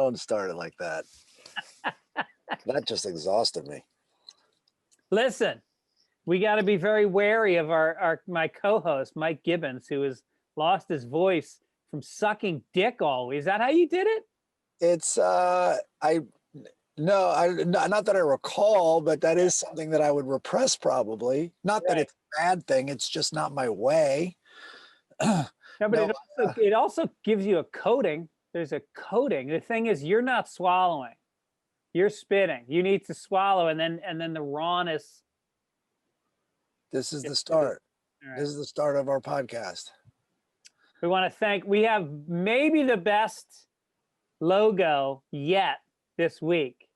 Don't start it like that. That just exhausted me. Listen, we got to be very wary of my co-host, Mike Gibbons, who has lost his voice from sucking dick always. Is that how you did it? It's, not that I recall, but that is something that I would repress probably. Not that it's a bad thing. It's just not my way. No, but it also gives you a coating. There's a coating. The thing is, you're not swallowing. You're spitting. You need to swallow, and then the rawness. This is the start. Right. This is the start of our podcast. We want to thank. We have maybe the best logo yet this week.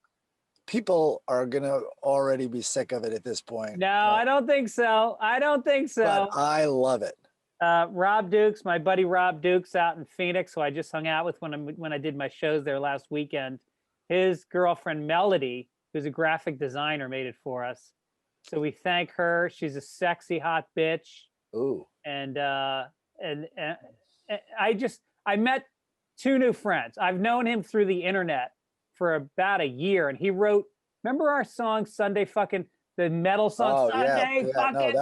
People are gonna already be sick of it at this point. No, I don't think so. I don't think so. But I love it. Rob Dukes, my buddy Rob Dukes out in Phoenix, who I just hung out with when I did my shows there last weekend. His girlfriend Melody, who's a graphic designer, made it for us. So we thank her. She's a sexy, hot bitch. Ooh. And I met two new friends. I've known him through the internet for about a year, and he wrote. Remember our song Sunday fucking the metal song Sunday fucking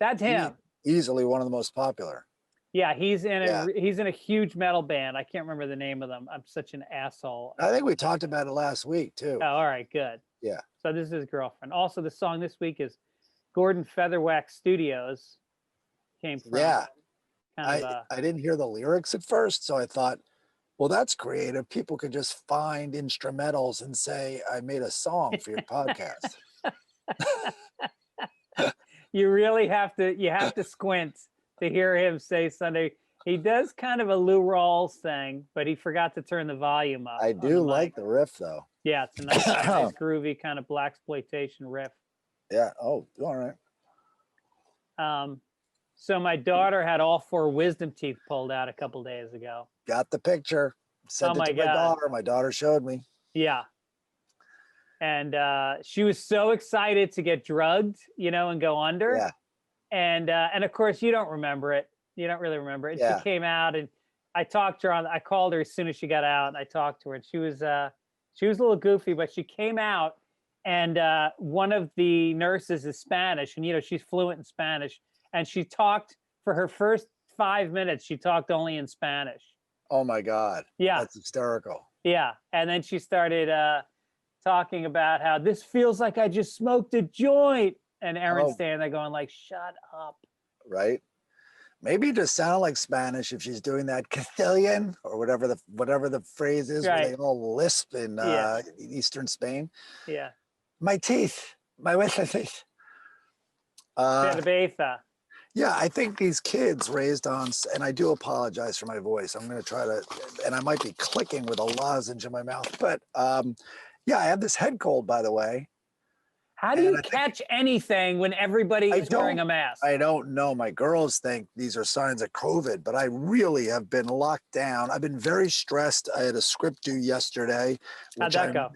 that's him. Easily one of the most popular. Yeah, he's in a huge metal band. I can't remember the name of them. I'm such an asshole. I think we talked about it last week too. Oh, all right, good. Yeah. So this is his girlfriend. Also, the song this week is Gordon Featherwax Studios. Came from. Yeah. I didn't hear the lyrics at first, so I thought, well, that's creative. People could just find instrumentals and say, I made a song for your podcast. You really have to squint to hear him say Sunday. He does kind of a Lou Rawls thing, but he forgot to turn the volume up. I do like the riff, though. Yeah, it's a nice groovy kind of blaxploitation riff. Yeah. Oh, all right. So my daughter had all 4 wisdom teeth pulled out a couple days ago. Got the picture. Sent it to my daughter. My daughter showed me. Yeah. And she was so excited to get drugged, and go under. Yeah. And of course, you don't remember it. You don't really remember it. Yeah. She came out, and I talked to her. I called her as soon as she got out, and I talked to her. And she was a little goofy, but she came out, and one of the nurses is Spanish, and she's fluent in Spanish. And she talked for her first 5 minutes. She talked only in Spanish. Oh my God. Yeah. That's hysterical. Yeah. And then she started talking about how this feels like I just smoked a joint. And Erin's standing there going like, shut up. Right. Maybe it just sound like Spanish if she's doing that Castilian or whatever the phrase is, right, where they all lisp in Eastern Spain. Yeah. My teeth. My wisdom teeth. Yeah, I think these kids raised on, and I do apologize for my voice. I'm going to try to, and I might be clicking with a lozenge in my mouth, but yeah, I have this head cold, by the way. How do you catch anything when everybody is wearing a mask? I don't know. My girls think these are signs of COVID, but I really have been locked down. I've been very stressed. I had a script due yesterday. How'd that go?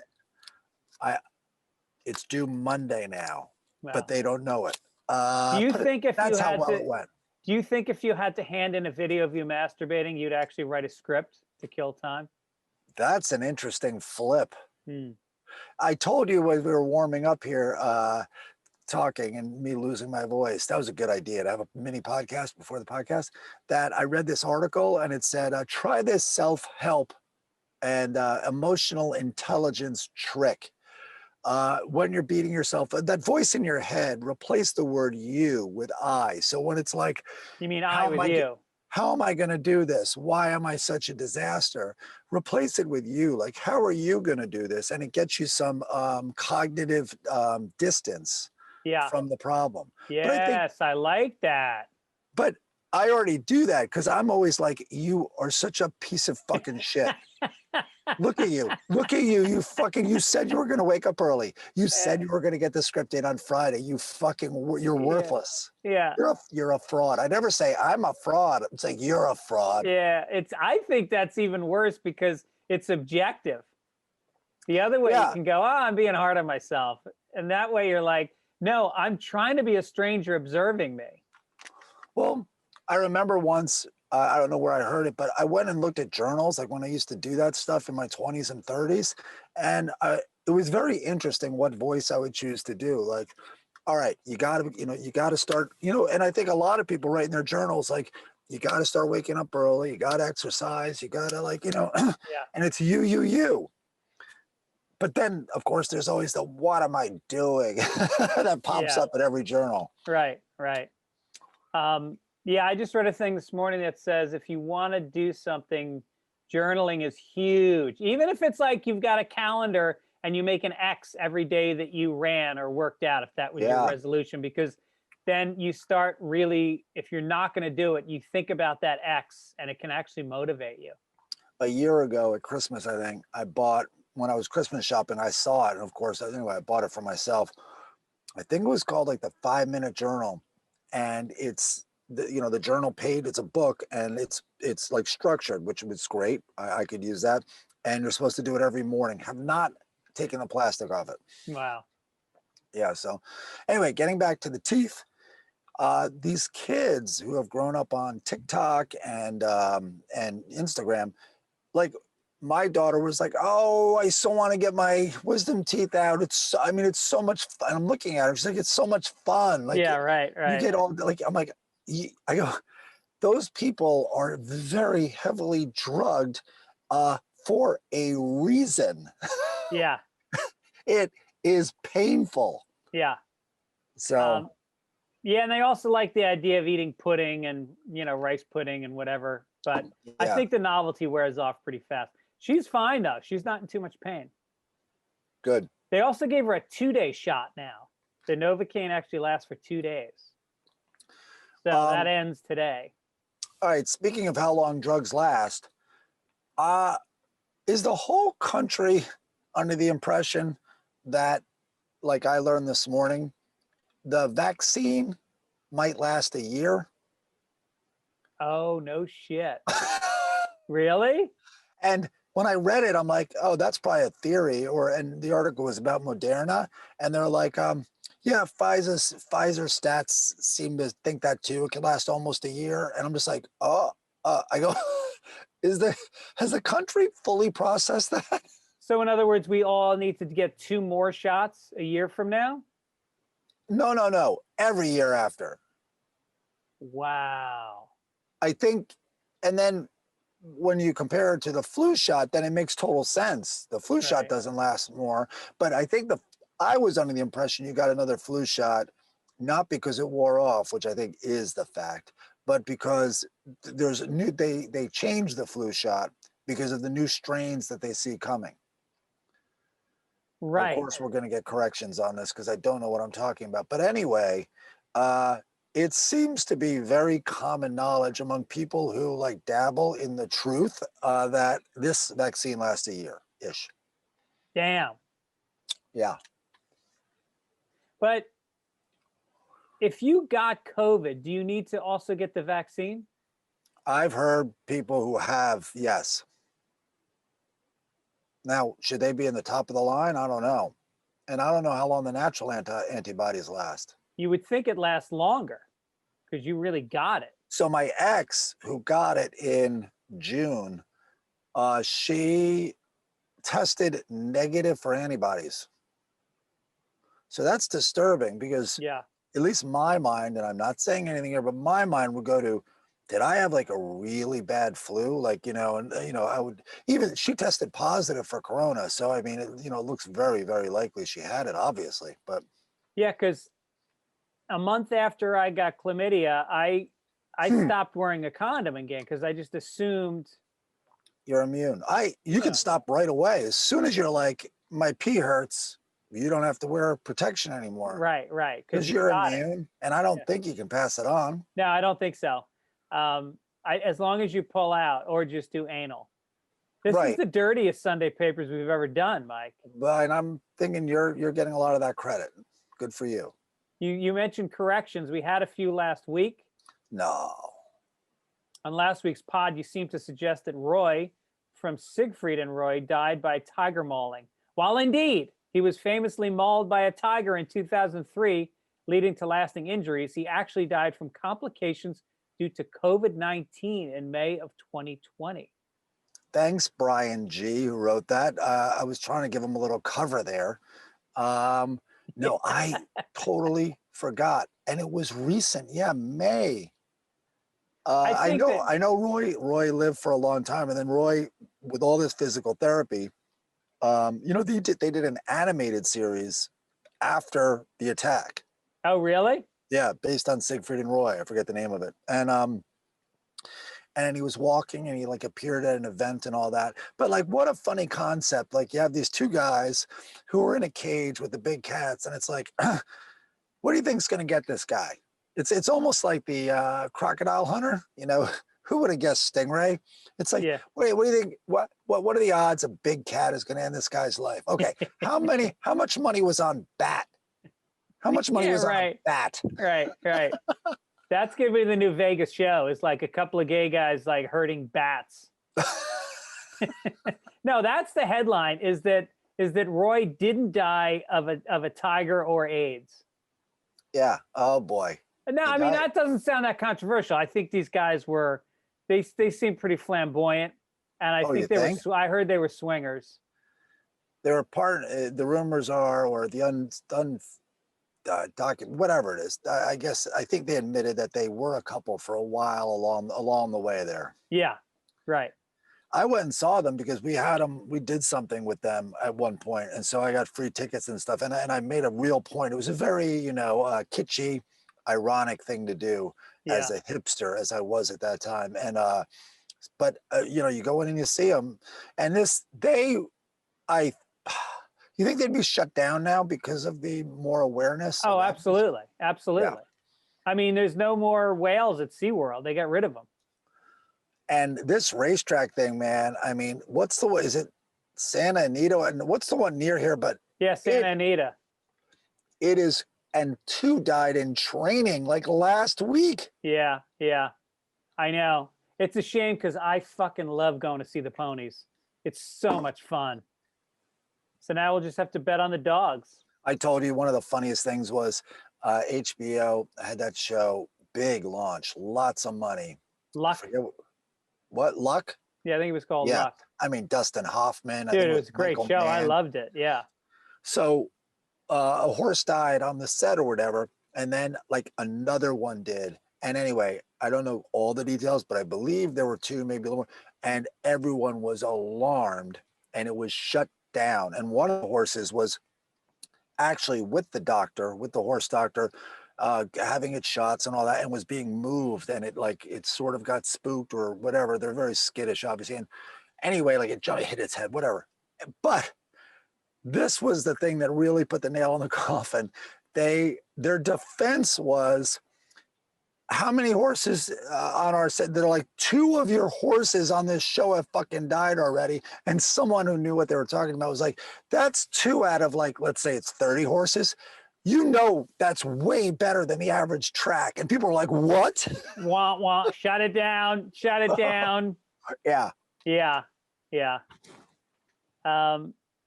It's due Monday now, wow, but they don't know it. Do you think if that's you had how well to, it went. Do you think if you had to hand in a video of you masturbating, you'd actually write a script to kill time? That's an interesting flip. Hmm. I told you when we were warming up here, talking and me losing my voice. That was a good idea to have a mini podcast before the podcast. That I read this article and it said, try this self-help and emotional intelligence trick. When you're beating yourself, that voice in your head, replace the word you with I. So when it's like, you mean I with you? How am I going to do this? Why am I such a disaster? Replace it with you. Like, how are you going to do this? And it gets you some cognitive distance from the problem. Yes, I like that. But I already do that because I'm always like, you are such a piece of fucking shit. Look at you. Look at you. You said you were going to wake up early. You said you were going to get the script in on Friday. You're worthless. Yeah. You're a fraud. I never say I'm a fraud. I'm saying you're a fraud. Yeah. I think that's even worse because it's objective. The other way you can go, I'm being hard on myself. And that way you're like, no, I'm trying to be a stranger observing me. Well, I remember once I don't know where I heard it, but I went and looked at journals, like when I used to do that stuff in my 20s and 30s. And it was very interesting what voice I would choose to do. Like, all right, you got to, you got to start, and I think a lot of people write in their journals, like, you got to start waking up early, you got to exercise, you got to, like, Yeah. and it's you. But then, of course, there's always the what am I doing that pops Yeah. up in every journal. Right. Yeah, I just read a thing this morning that says if you want to do something, journaling is huge. Even if it's like you've got a calendar and you make an X every day that you ran or worked out, if that was your Yeah. resolution, because then you start really, if you're not going to do it, you think about that X and it can actually motivate you. A year ago at Christmas, I think when I was Christmas shopping, I saw it. And of course, anyway, I bought it for myself. I think it was called like the 5-minute journal. And it's, the journal page, it's a book and it's like structured, which was great. I could use that. And you're supposed to do it every morning. Have not taken the plastic off it. Wow. Yeah. So anyway, getting back to the teeth, these kids who have grown up on TikTok and Instagram, like my daughter was like, "Oh, I so want to get my wisdom teeth out. It's so much fun." I'm looking at her. She's like, "It's so much fun." Like, Yeah, right. you get all like, I'm like, I go, those people are very heavily drugged for a reason. Yeah. It is painful. Yeah. So yeah, and they also like the idea of eating pudding and rice pudding and whatever. But I yeah, think the novelty wears off pretty fast. She's fine though. She's not in too much pain. good. They also gave her a 2-day shot now. The Novocaine actually lasts for 2 days. So that ends today. All right. Speaking of how long drugs last, is the whole country under the impression that, like I learned this morning, the vaccine might last a year? Oh, no shit. Really? And when I read it, I'm like, oh, that's probably a theory. And the article was about Moderna, and they're like, yeah, Pfizer stats seem to think that too. It can last almost a year. And I'm just like, oh, I go, has the country fully processed that? So in other words, we all need to get 2 more shots a year from now? No. Every year after. Wow. I think, and then when you compare it to the flu shot, then it makes total sense. The flu shot doesn't last more, but I think I was under the impression you got another flu shot, not because it wore off, which I think is the fact, but because they changed the flu shot because of the new strains that they see coming. Right. Of course, we're going to get corrections on this because I don't know what I'm talking about. But anyway, it seems to be very common knowledge among people who like dabble in the truth that this vaccine lasts a year-ish. Damn. Yeah. But if you got COVID, do you need to also get the vaccine? I've heard people who have, yes. Now, should they be in the top of the line? I don't know. And I don't know how long the natural antibodies last. You would think it lasts longer because you really got it. So my ex, who got it in June, she tested negative for antibodies. So that's disturbing because at least my mind, and I'm not saying anything here, but my mind would go to, did I have like a really bad flu? Like, she tested positive for corona. So, I mean, it looks very, very likely she had it, obviously, but. Yeah, because a month after I got chlamydia, I stopped wearing a condom again because I just assumed. You're immune. You can stop right away. As soon as you're like, my pee hurts, you don't have to wear protection anymore. Right. Because you're immune, and I don't think you can pass it on. No, I don't think so. As long as you pull out or just do anal. This is the dirtiest Sunday papers we've ever done, Mike. But I'm thinking you're getting a lot of that credit. Good for you. You mentioned corrections. We had a few last week. No. On last week's pod, you seemed to suggest that Roy from Siegfried and Roy died by tiger mauling. While indeed he was famously mauled by a tiger in 2003, leading to lasting injuries, he actually died from complications due to COVID-19 in May of 2020. Thanks, Brian G, who wrote that. I was trying to give him a little cover there. No, I totally forgot. And it was recent. Yeah, May. I know Roy lived for a long time. And then Roy, with all this physical therapy, they did an animated series after the attack. Oh, really? Yeah, based on Siegfried and Roy. I forget the name of it. And he was walking and he like appeared at an event and all that. But like, what a funny concept. Like, you have these two guys who are in a cage with the big cats, and it's like, what do you think's going to get this guy? It's almost like the crocodile hunter. Who would have guessed Stingray? It's like, wait, what do you think? What are the odds a big cat is going to end this guy's life? Okay, how much money was on Bat? How much money was on Bat? Right. That's gonna be the new Vegas show. It's like a couple of gay guys like herding bats. No, that's the headline. Is that Roy didn't die of a tiger or AIDS? Yeah. Oh boy. No, I mean, that doesn't sound that controversial. I think these guys they seem pretty flamboyant, and I think I heard they were swingers. They were part. The rumors are, or the document, whatever it is. I think they admitted that they were a couple for a while along the way there. Yeah, right. I went and saw them because we did something with them at one point, and so I got free tickets and stuff. And I made a real point. It was a very kitschy, ironic thing to do as a hipster, as I was at that time. And but you go in and you see them, and you think they'd be shut down now because of the more awareness? Oh, absolutely. Yeah. I mean, there's no more whales at SeaWorld. They got rid of them. And this racetrack thing, man, I mean, is it Santa Anita? And what's the one near here? But yeah, Santa Anita. It is, and 2 died in training like last week. Yeah. I know. It's a shame because I fucking love going to see the ponies. It's so much fun. So now we'll just have to bet on the dogs. I told you one of the funniest things was HBO had that show, big launch, lots of money. Luck. What, Luck? Yeah, I think it was called Luck. I mean, Dustin Hoffman. Dude, it was a great show. I loved it. Yeah. So a horse died on the set or whatever, and then like another one did. And anyway, I don't know all the details, but I believe there were 2, maybe a little more. And everyone was alarmed, and it was shut down. And one of the horses was actually with the horse doctor, having its shots and all that, and was being moved, and it sort of got spooked or whatever. They're very skittish, obviously. And anyway, like it hit its head, whatever. But this was the thing that really put the nail in the coffin. Their defense was, how many horses on our set? They're like, 2 of your horses on this show have fucking died already. And someone who knew what they were talking about was like, that's 2 out of like, let's say it's 30 horses. That's way better than the average track. And people were like, what? Wah, wah, shut it down. Yeah.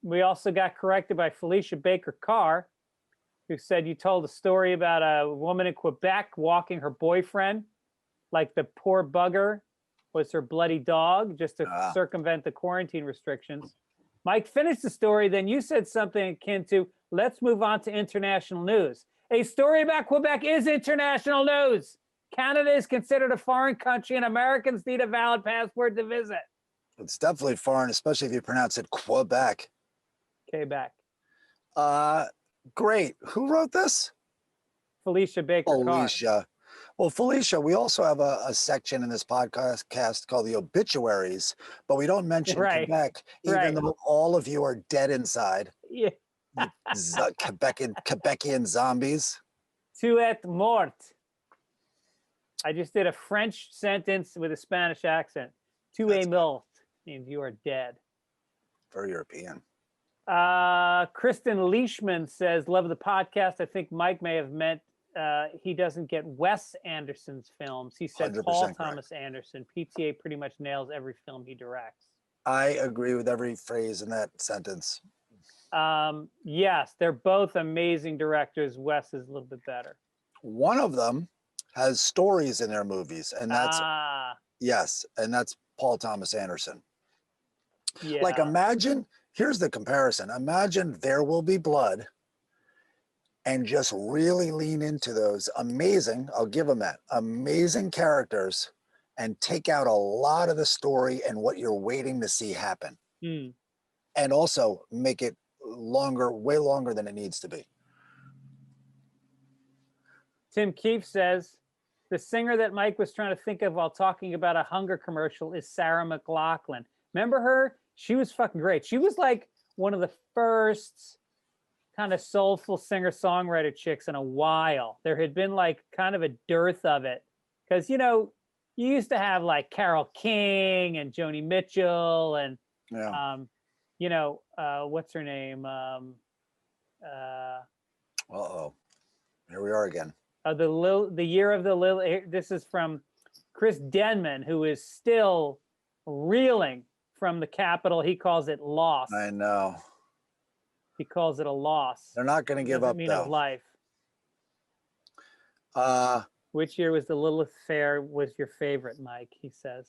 We also got corrected by Felicia Baker Carr, who said you told a story about a woman in Quebec walking her boyfriend, like the poor bugger was her bloody dog, just to circumvent the quarantine restrictions. Mike finished the story, then you said something akin to, let's move on to international news. A story about Quebec is international news. Canada is considered a foreign country and Americans need a valid passport to visit. It's definitely foreign, especially if you pronounce it Quebec. Quebec. Great. Who wrote this? Felicia Baker Carr. Well, Felicia, we also have a section in this podcast called the obituaries, but we don't mention Quebec, even though all of you are dead inside. Yeah. Quebecian zombies. Tu es mort. I just did a French sentence with a Spanish accent. Tu es mort means you are dead. Very European. Kristen Leishman says, love the podcast. I think Mike may have meant he doesn't get Wes Anderson's films. He said Paul Thomas Anderson. PTA pretty much nails every film he directs. I agree with every phrase in that sentence. Yes, they're both amazing directors. Wes is a little bit better. One of them has stories in their movies, and that's yes, and that's Paul Thomas Anderson. Like yeah. imagine, here's the comparison. Imagine There Will Be Blood and just really lean into those amazing, I'll give them that, amazing characters and take out a lot of the story and what you're waiting to see happen. Mm. And also make it longer, way longer than it needs to be. Tim Keefe says, the singer that Mike was trying to think of while talking about a hunger commercial is Sarah McLachlan. Remember her? She was fucking great. She was like one of the first kind of soulful singer-songwriter chicks in a while. There had been like kind of a dearth of it. Because, you know, you used to have like Carole King and Joni Mitchell and, you know, what's her name? Uh-oh. Here we are again. The Year of the Lil. This is from Chris Denman, who is still reeling from the Capitol. He calls it loss. I know. He calls it a loss. They're not going to give up, though. Of life. Which year was the Lilith Fair was your favorite, Mike? He says.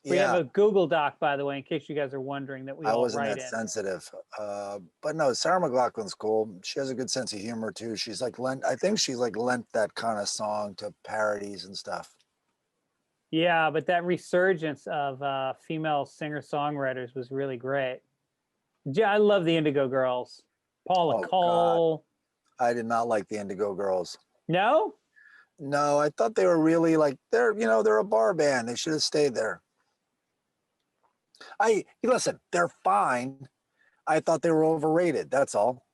We have a Google Doc, by the way, in case you guys are wondering that we all wasn't write that in. sensitive. But no, Sarah McLachlan's cool. She has a good sense of humor, too. She's like, I think she's like lent that kind of song to parodies and stuff. Yeah, but that resurgence of female singer-songwriters was really great. Yeah, I love the Indigo Girls. Paula Cole. God. I did not like the Indigo Girls. No? No, I thought they were really like, they're a bar band. They should have stayed there. Listen, they're fine. I thought they were overrated. That's all.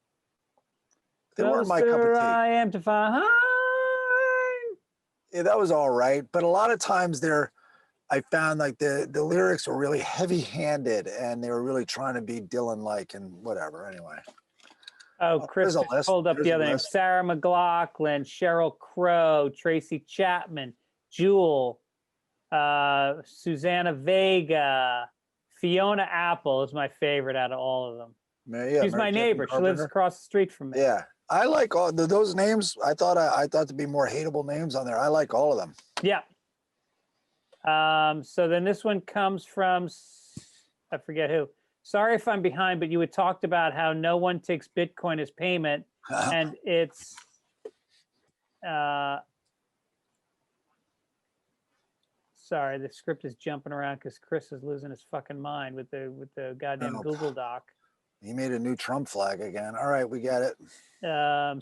They weren't my cup of tea. I am to find. Yeah, that was all right. But a lot of times I found like the lyrics were really heavy-handed and they were really trying to be Dylan-like and whatever. Anyway. Oh, Chris just pulled up the other names. Sarah McLachlan, Sheryl Crow, Tracy Chapman, Jewel, Susanna Vega, Fiona Apple is my favorite out of all of them. Yeah, she's my neighbor. She lives across the street from me. Yeah, I like all those names. I thought to be more hateable names on there. I like all of them. Yeah. So then this one comes from, I forget who. Sorry if I'm behind, but you had talked about how no one takes Bitcoin as payment, and it's sorry, the script is jumping around because Chris is losing his fucking mind with the goddamn Google Doc. He made a new Trump flag again. All right, we get it.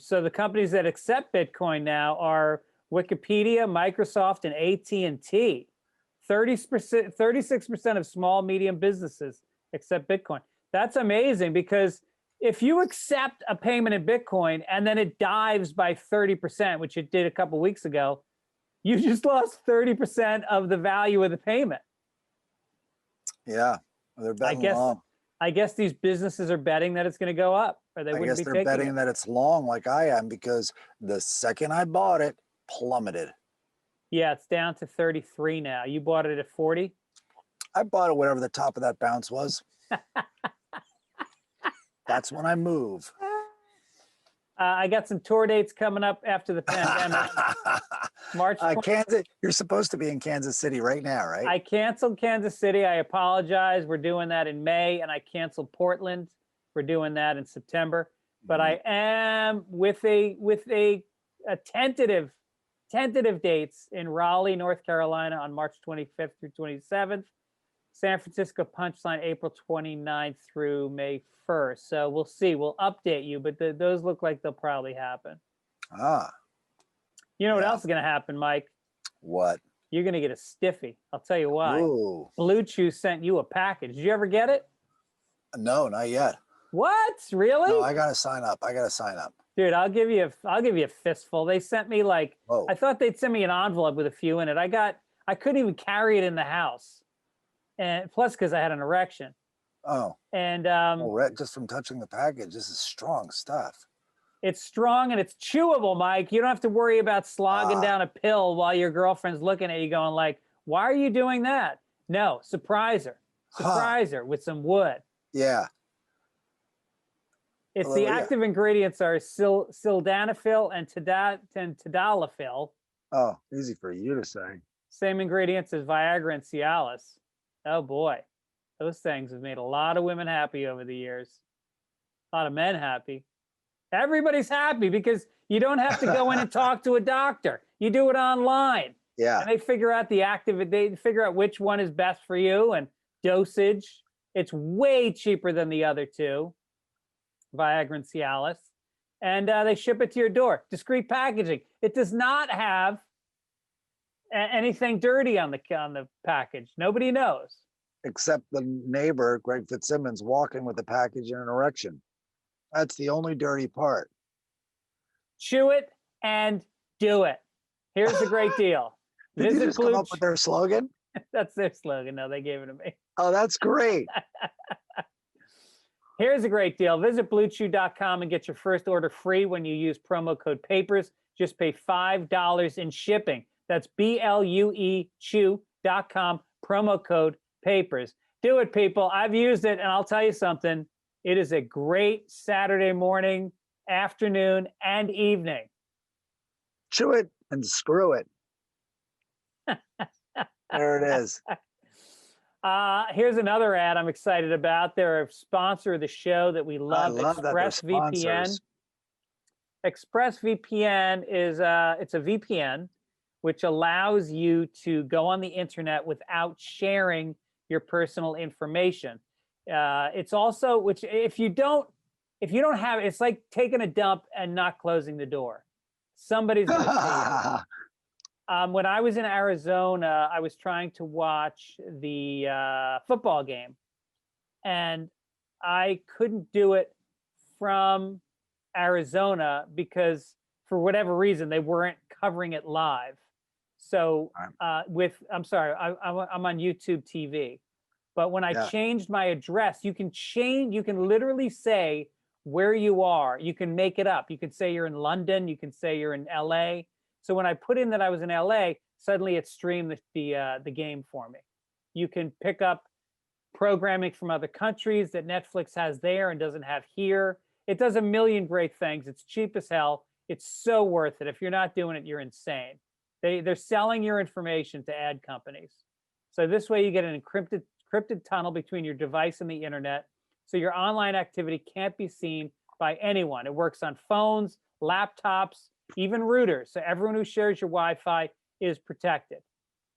So the companies that accept Bitcoin now are Wikipedia, Microsoft, and AT&T. 36% of small, medium businesses accept Bitcoin. That's amazing because if you accept a payment in Bitcoin and then it dives by 30%, which it did a couple weeks ago, you just lost 30% of the value of the payment. Yeah, they're betting long. I guess these businesses are betting that it's going to go up, or they wouldn't be taking it. I guess they're betting that it's long like I am because the second I bought it, plummeted. Yeah, it's down to 33 now. You bought it at 40? I bought it whatever the top of that bounce was. That's when I move. I got some tour dates coming up after the pandemic. March 20th. Kansas. You're supposed to be in Kansas City right now, right? I canceled Kansas City. I apologize. We're doing that in May, and I canceled Portland. We're doing that in September. But I am with a tentative dates in Raleigh, North Carolina on March 25th through 27th. San Francisco Punchline, April 29th through May 1st. So we'll see. We'll update you, but those look like they'll probably happen. You know what else is going to happen, Mike? What? You're going to get a stiffy. I'll tell you why. Ooh. BlueChew sent you a package. Did you ever get it? No, not yet. What? Really? No, I got to sign up. Dude, I'll give you a fistful. They sent me like, I thought they'd send me an envelope with a few in it. I couldn't even carry it in the house. And plus, because I had an erection. Oh. And just from touching the package, this is strong stuff. It's strong and it's chewable, Mike. You don't have to worry about slogging down a pill while your girlfriend's looking at you going like, why are you doing that? No, surprise her with some wood. Yeah. It's the active ingredients are sildenafil and tadalafil. Oh, easy for you to say. Same ingredients as Viagra and Cialis. Oh boy, those things have made a lot of women happy over the years. A lot of men happy. Everybody's happy because you don't have to go in and talk to a doctor. You do it online. Yeah. And they figure out they figure out which one is best for you and dosage. It's way cheaper than the other two, Viagra and Cialis. And they ship it to your door. Discreet packaging. It does not have anything dirty on the package. Nobody knows. Except the neighbor, Greg Fitzsimmons, walking with the package in an erection. That's the only dirty part. Chew it and do it. Here's the great deal. Did you just come up with their slogan? That's their slogan. No, they gave it to me. Oh, that's great. Here's a great deal. Visit BlueChew.com and get your first order free when you use promo code PAPERS. Just pay $5 in shipping. That's BLUE Chew.com, promo code PAPERS. Do it, people. I've used it, and I'll tell you something. It is a great Saturday morning, afternoon, and evening. Chew it and screw it. There it is. Here's another ad I'm excited about. They're a sponsor of the show that we love, ExpressVPN. ExpressVPN is it's a VPN which allows you to go on the internet without sharing your personal information. It's also, which if you don't have, it's like taking a dump and not closing the door. Somebody's going to pay you. When I was in Arizona, I was trying to watch the football game, and I couldn't do it from Arizona because for whatever reason, they weren't covering it live. So I'm sorry, I'm on YouTube TV. But when I changed my address, you can literally say where you are. You can make it up. You can say you're in London. You can say you're in LA. So when I put in that I was in LA, suddenly it streamed the game for me. You can pick up programming from other countries that Netflix has there and doesn't have here. It does a million great things. It's cheap as hell. It's so worth it. If you're not doing it, you're insane. They're selling your information to ad companies. So this way you get an encrypted tunnel between your device and the internet, so your online activity can't be seen by anyone. It works on phones, laptops, even routers. So everyone who shares your Wi-Fi is protected.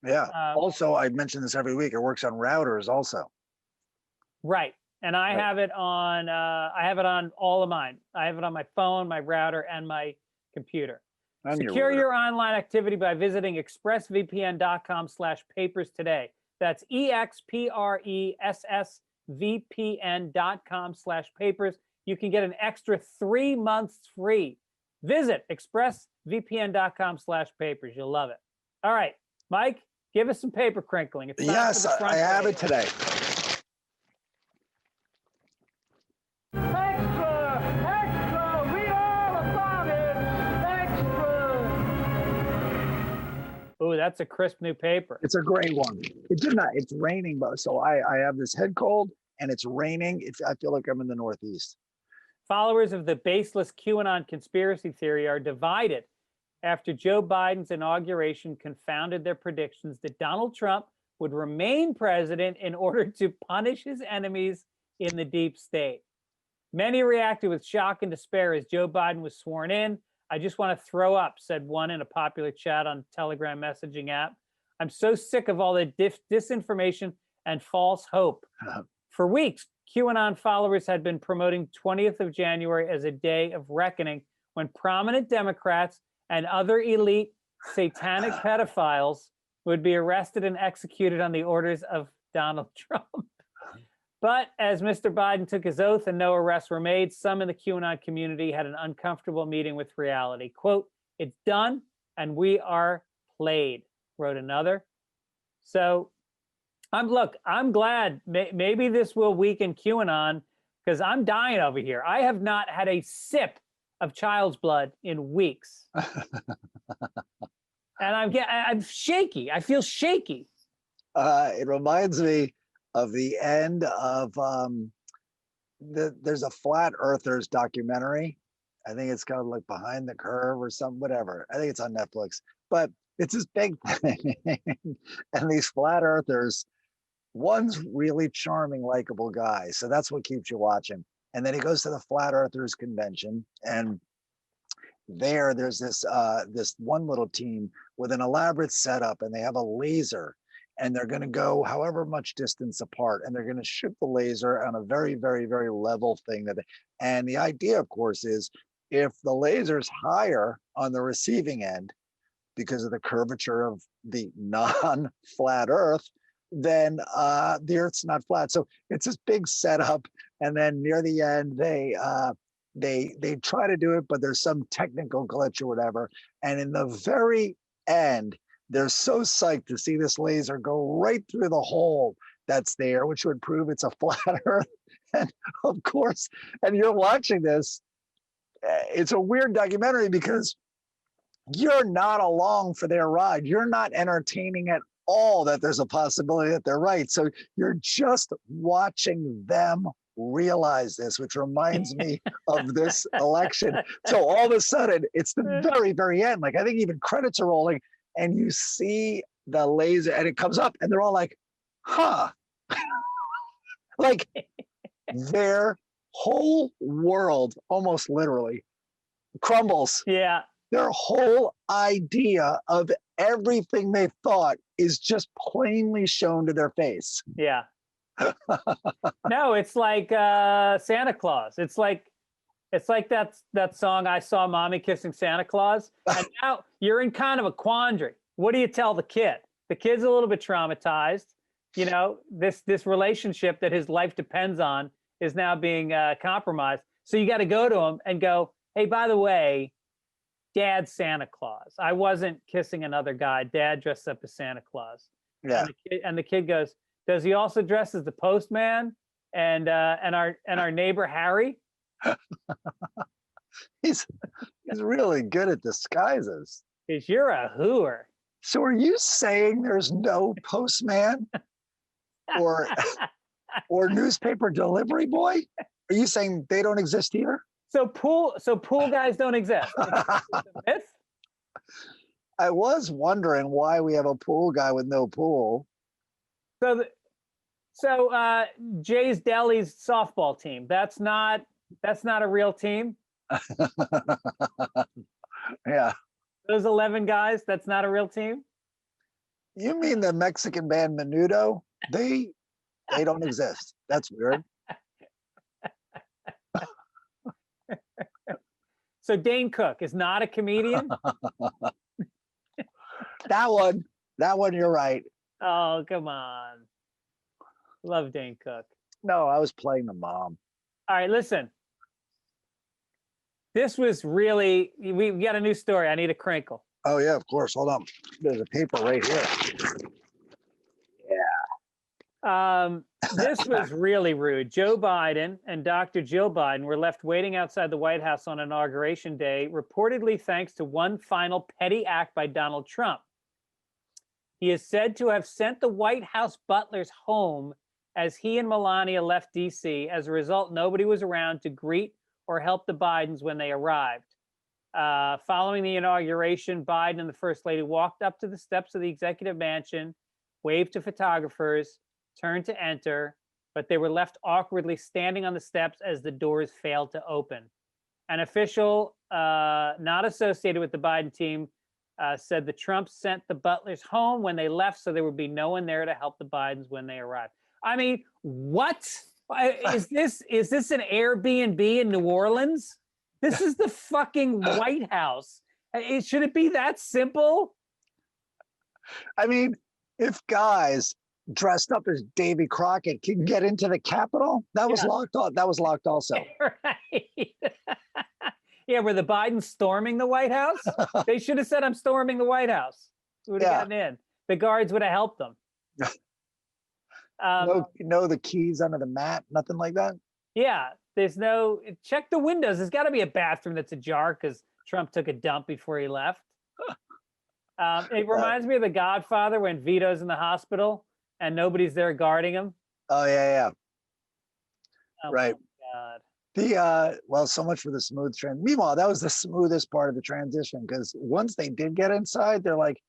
Yeah. Also, I mention this every week. It works on routers also. Right. And I have it on all of mine. I have it on my phone, my router, and my computer. And secure your online activity by visiting expressvpn.com/papers today. That's expressvpn.com/papers. You can get an extra 3 months free. Visit expressvpn.com/papers. You'll love it. All right, Mike, give us some paper crinkling. Yes, I have it today. Oh, that's a crisp new paper. It's a great one. It's raining, but so I have this head cold and it's raining. I feel like I'm in the Northeast. Followers of the baseless QAnon conspiracy theory are divided after Joe Biden's inauguration confounded their predictions that Donald Trump would remain president in order to punish his enemies in the deep state. Many reacted with shock and despair as Joe Biden was sworn in. I just want to throw up, said one in a popular chat on Telegram messaging app. I'm so sick of all the disinformation and false hope. For weeks, QAnon followers had been promoting 20th of January as a day of reckoning when prominent Democrats and other elite satanic pedophiles would be arrested and executed on the orders of Donald Trump. But as Mr. Biden took his oath and no arrests were made, some in the QAnon community had an uncomfortable meeting with reality. Quote, "It's done and we are played," wrote another. So I'm glad maybe this will weaken QAnon because I'm dying over here. I have not had a sip of child's blood in weeks. And I'm shaky. I feel shaky. It reminds me of the end of there's a flat earthers documentary. I think it's called like Behind the Curve or something, whatever. I think it's on Netflix, but it's this big thing. And these flat earthers, one's really charming, likable guy. So that's what keeps you watching. And then he goes to the flat earthers convention, and there's this one little team with an elaborate setup, and they have a laser, and they're going to go however much distance apart, and they're going to shoot the laser on a very, very, very level thing. And the idea, of course, is if the laser's higher on the receiving end because of the curvature of the non-flat Earth, then the Earth's not flat. So it's this big setup, and then near the end, they try to do it, but there's some technical glitch or whatever. And in the very end, they're so psyched to see this laser go right through the hole that's there, which would prove it's a flat Earth. And of course, and you're watching this, it's a weird documentary because you're not along for their ride. You're not entertaining at all that there's a possibility that they're right. So you're just watching them realize this, which reminds me of this election. So all of a sudden, it's the very, very end. Like, I think even credits are rolling, and you see the laser, and it comes up, and they're all like, huh. Like, their whole world almost literally crumbles. Yeah. Their whole idea of everything they thought is just plainly shown to their face. Yeah. No, it's like Santa Claus. It's like that song, I Saw Mommy Kissing Santa Claus. And now you're in kind of a quandary. What do you tell the kid? The kid's a little bit traumatized. You know, this relationship that his life depends on is now being compromised. So you got to go to him and go, hey, by the way, Dad's Santa Claus. I wasn't kissing another guy. Dad dressed up as Santa Claus. Yeah. And the kid goes, does he also dress as the postman and our neighbor Harry? He's really good at disguises. Because you're a hooer. So are you saying there's no postman or newspaper delivery boy? Are you saying they don't exist either? So pool guys don't exist. It's a myth? I was wondering why we have a pool guy with no pool. So Jay's Deli's softball team. That's not a real team. Yeah. Those 11 guys, that's not a real team. You mean the Mexican band Menudo? They don't exist. That's weird. So Dane Cook is not a comedian? That one, you're right. Oh, come on. Love Dane Cook. No, I was playing the mom. All right, listen. This was really, we got a new story. I need a crinkle. Oh, yeah, of course. Hold on. There's a paper right here. This was really rude. Joe Biden and Dr. Jill Biden were left waiting outside the White House on Inauguration Day, reportedly thanks to one final petty act by Donald Trump. He is said to have sent the White House butlers home as he and Melania left D.C. As a result, nobody was around to greet or help the Bidens when they arrived. Following the inauguration, Biden and the First Lady walked up to the steps of the executive mansion, waved to photographers, turned to enter, but they were left awkwardly standing on the steps as the doors failed to open. An official not associated with the Biden team said the Trumps sent the butlers home when they left, so there would be no one there to help the Bidens when they arrived. I mean, what? Is this an Airbnb in New Orleans? This is the fucking White House. Should it be that simple? I mean, if guys dressed up as Davy Crockett can get into the Capitol, that was locked off. That was locked also. Right. Yeah, were the Bidens storming the White House? They should have said, I'm storming the White House. Would have gotten in. The guards would have helped them. No, the keys under the mat, nothing like that. Yeah, there's no, check the windows. There's got to be a bathroom that's ajar because Trump took a dump before he left. It reminds me of The Godfather when Vito's in the hospital and nobody's there guarding him. Oh, yeah. Oh, right. God. Well, so much for the smooth trend. Meanwhile, that was the smoothest part of the transition because once they did get inside, they're like,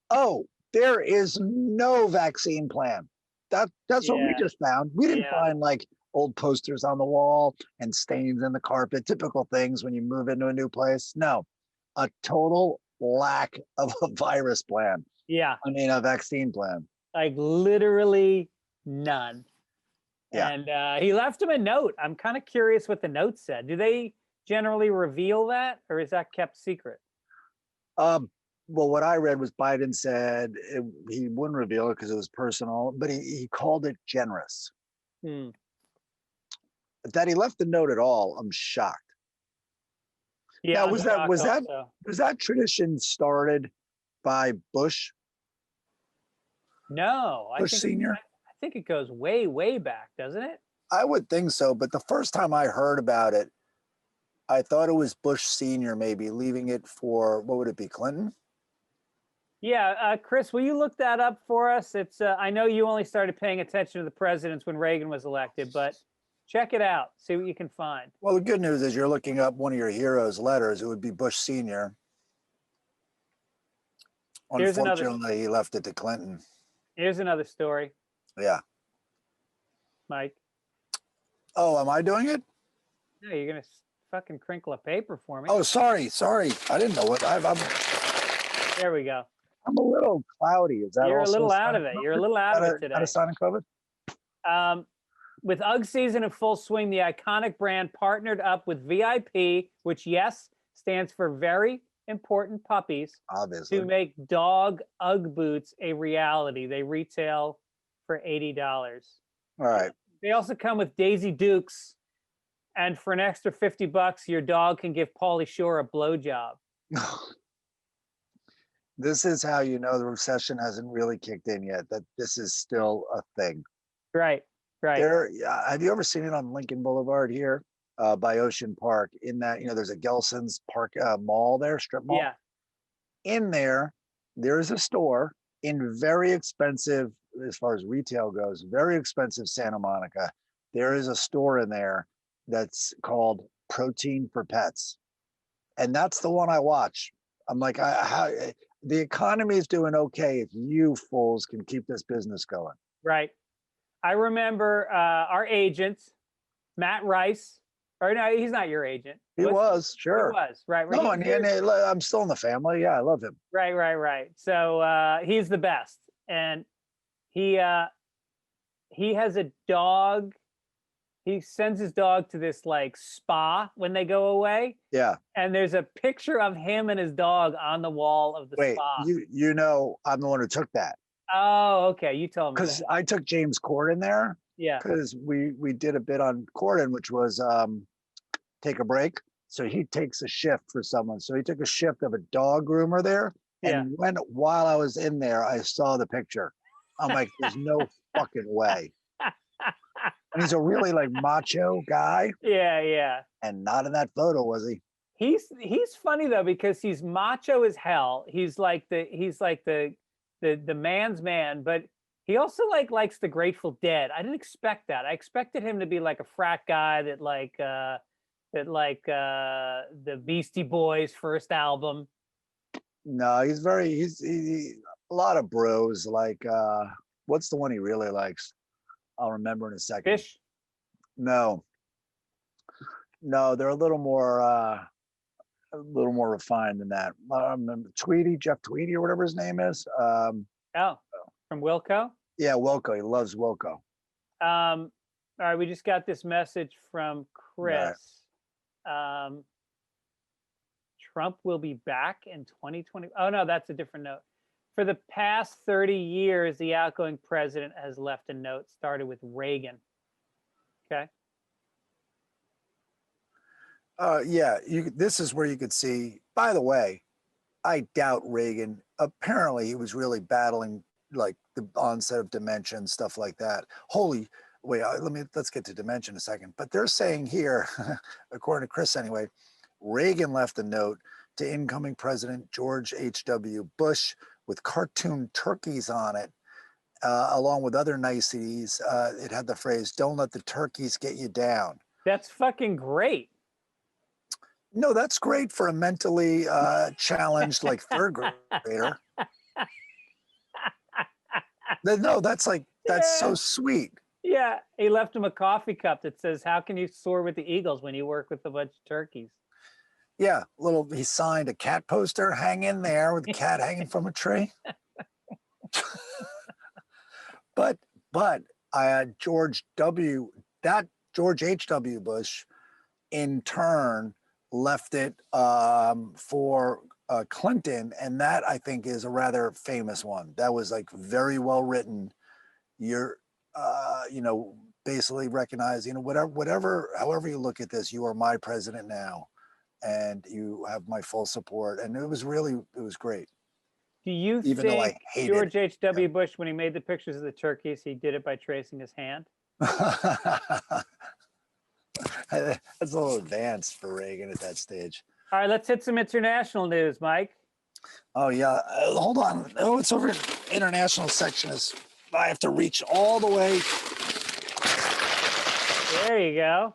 "Oh, there is no vaccine plan." That's what we Yeah. just found. We didn't Yeah. find like old posters on the wall and stains in the carpet, typical things when you move into a new place. No, a total lack of a virus plan. Yeah. I mean, a vaccine plan. Like literally none. Yeah. And he left him a note. I'm kind of curious what the note said. Do they generally reveal that, or is that kept secret? Well, what I read was Biden said he wouldn't reveal it because it was personal, but he called it generous. Hmm. That he left the note at all, I'm shocked. Yeah, Now, I'm shocked also. was that tradition started by Bush No, Bush Senior? I think it goes way, way back, doesn't it? I would think so, but the first time I heard about it, I thought it was Bush Senior, maybe leaving it for what would it be, Clinton? Yeah, Chris, will you look that up for us? It's I know you only started paying attention to the presidents when Reagan was elected, but check it out. See what you can find. Well, the good news is you're looking up one of your heroes' letters. It would be Bush Senior. Here's another. Unfortunately, he left it to Clinton. Here's another story, Yeah. Mike. Oh, am I doing it? No, you're gonna fucking crinkle a paper for me. Oh, sorry. I didn't know what There we go. I'm a little cloudy. Is that You're a also little out sign of it. COVID? You're a little out of it Out of today. sign of COVID? With UGG season in full swing, the iconic brand partnered up with VIP, which, yes, stands for very important puppies, Obviously. to make dog UGG boots a reality. They retail for $80. All right. They also come with Daisy Dukes, and for an extra $50, your dog can give Pauly Shore a blowjob. This is how you know the recession hasn't really kicked in yet, that this is still a thing. Right, right. Have you ever seen it on Lincoln Boulevard here by Ocean Park? In that, there's a Gelson's Park mall there, strip mall. Yeah. In there is a store in very expensive, as far as retail goes, very expensive Santa Monica. There is a store in there that's called Protein for Pets. And that's the one I watch. I'm like, the economy is doing okay if you fools can keep this business going. Right. I remember our agent, Matt Rice, or no, he's not your agent. He was, sure. He was, right. No, and I'm still in the family. Yeah, I love him. Right. So he's the best. And he has a dog. He sends his dog to this like spa when they go away. Yeah. And there's a picture of him and his dog on the wall of the spa. You know, I'm the one who took that. Oh, okay. You told me. Because I took James Corden there. Yeah. Because we did a bit on Corden, which was take a break. So he takes a shift for someone. So he took a shift of a dog groomer there. And while I was in there, I saw the picture. I'm like, there's no fucking way. And he's a really like macho guy. Yeah. And not in that photo, was he? He's funny though, because he's macho as hell. He's like the man's man, but he also likes the Grateful Dead. I didn't expect that. I expected him to be like a frat guy that the Beastie Boys first album. No, he's a lot of bros. Like what's the one he really likes? I'll remember in a second. Fish? No, they're a little more refined than that. I remember Jeff Tweedy or whatever his name is. From Wilco? Yeah, Wilco. He loves Wilco. All right, we just got this message from Chris. Right. Trump will be back in 2020. Oh no, that's a different note. For the past 30 years, the outgoing president has left a note. Started with Reagan. Okay. This is where you could see. By the way, I doubt Reagan. Apparently, he was really battling like the onset of dementia and stuff like that. Let's get to dementia in a second. But they're saying here, according to Chris anyway, Reagan left a note to incoming President George H.W. Bush with cartoon turkeys on it, along with other niceties. It had the phrase, "Don't let the turkeys get you down." That's fucking great. No, that's great for a mentally challenged like third grader. No, that's so sweet. Yeah, he left him a coffee cup that says, "How can you soar with the Eagles when you work with a bunch of turkeys?" Yeah, he signed a cat poster, hang in there with the cat hanging from a tree. but George H.W. Bush in turn left it for Clinton, and that I think is a rather famous one. That was like very well written. You're basically recognizing, however you look at this, you are my president now, and you have my full support. And it was great. Do you Even though I think hated George H.W. Bush, when he made the pictures of the turkeys, he did it by tracing his hand? That's a little advanced for Reagan at that stage. All right, let's hit some international news, Mike. Oh yeah, hold on. Oh, it's over. International section is. I have to reach all the way. There you go.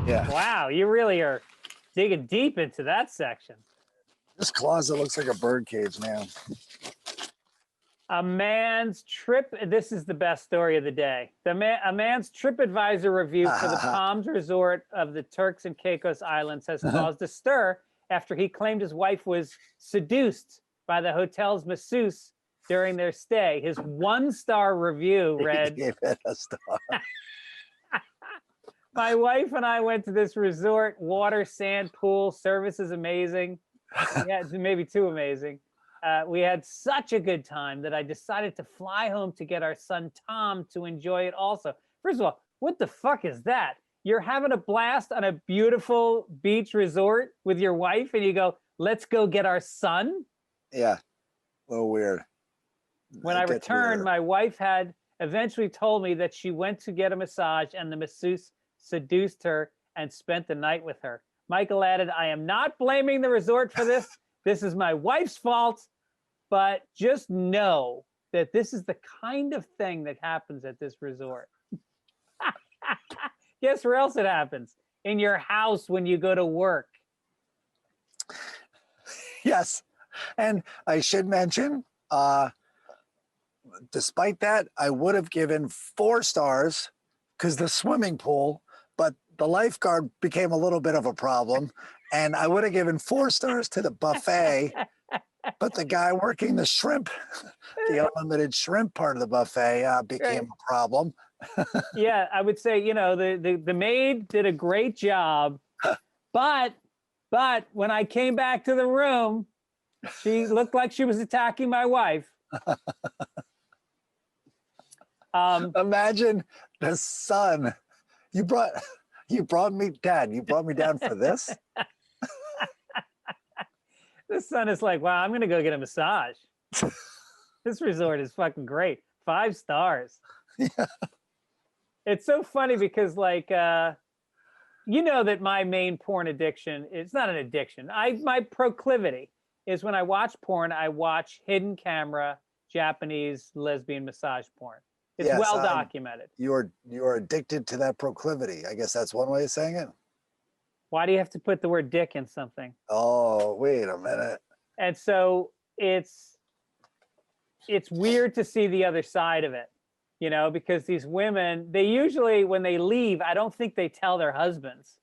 Yeah. Wow, you really are digging deep into that section. This closet looks like a bird cage, man. A man's trip. This is the best story of the day. A man's TripAdvisor review for the Palms Resort of the Turks and Caicos Islands has caused a stir after he claimed his wife was seduced by the hotel's masseuse during their stay. His 1-star review read, He gave it a star. "My wife and I went to this resort, water, sand, pool, service is amazing. Yeah, maybe too amazing. We had such a good time that I decided to fly home to get our son Tom to enjoy it also." First of all, what the fuck is that? You're having a blast on a beautiful beach resort with your wife and you go, "Let's go get our son"? Yeah, a little weird. When I returned, my wife had eventually told me that she went to get a massage and the masseuse seduced her and spent the night with her. Michael added, "I am not blaming the resort for this. This is my wife's fault, but just know that this is the kind of thing that happens at this resort." Guess where else it happens? In your house when you go to work. Yes. And I should mention, despite that, I would have given 4 stars because the swimming pool, but the lifeguard became a little bit of a problem. And I would have given 4 stars to the buffet, but the guy working the shrimp, the unlimited shrimp part of the buffet became a problem. Yeah, I would say, the maid did a great job, but when I came back to the room, she looked like she was attacking my wife. Imagine the son. You brought me, Dad. You brought me down for this. The son is like, "Wow, I'm gonna go get a massage." This resort is fucking great. 5 stars. Yeah. It's so funny because that my main porn addiction, it's not an addiction. My proclivity is when I watch porn, I watch hidden camera Japanese lesbian massage porn. It's well documented. You're addicted to that proclivity. I guess that's one way of saying it. Why do you have to put the word dick in something? Oh, wait a minute. And so it's weird to see the other side of it, because these women, they usually, when they leave, I don't think they tell their husbands.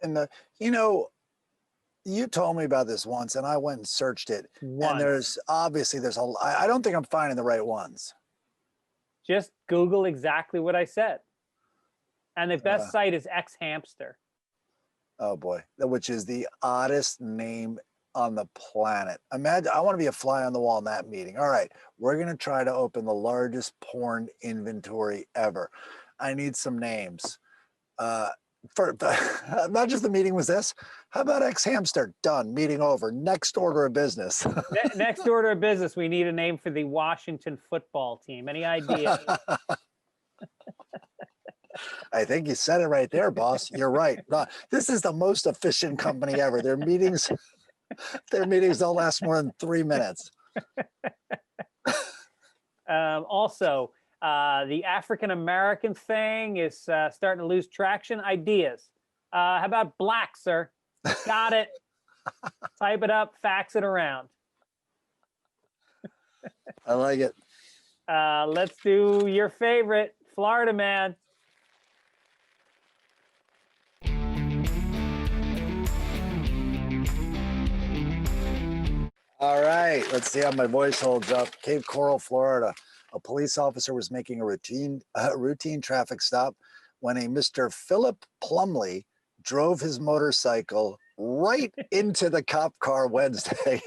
And you told me about this once, and I went and searched it. And there's I don't think I'm finding the right ones. Just Google exactly what I said. And the best site is X Hamster. Oh boy, which is the oddest name on the planet. Imagine, I want to be a fly on the wall in that meeting. All right, we're going to try to open the largest porn inventory ever. I need some names. Not just the meeting was this. How about X Hamster? Done. Meeting over. Next order of business. Next order of business. We need a name for the Washington football team. Any idea? I think you said it right there, boss. You're right. This is the most efficient company ever. Their meetings don't last more than 3 minutes. Also, the African-American thing is starting to lose traction. Ideas. How about black, sir? Got it. Type it up, fax it around. I like it. Let's do your favorite, Florida man. All right, let's see how my voice holds up. Cape Coral, Florida. A police officer was making a routine traffic stop when a Mr. Philip Plumley drove his motorcycle right into the cop car Wednesday.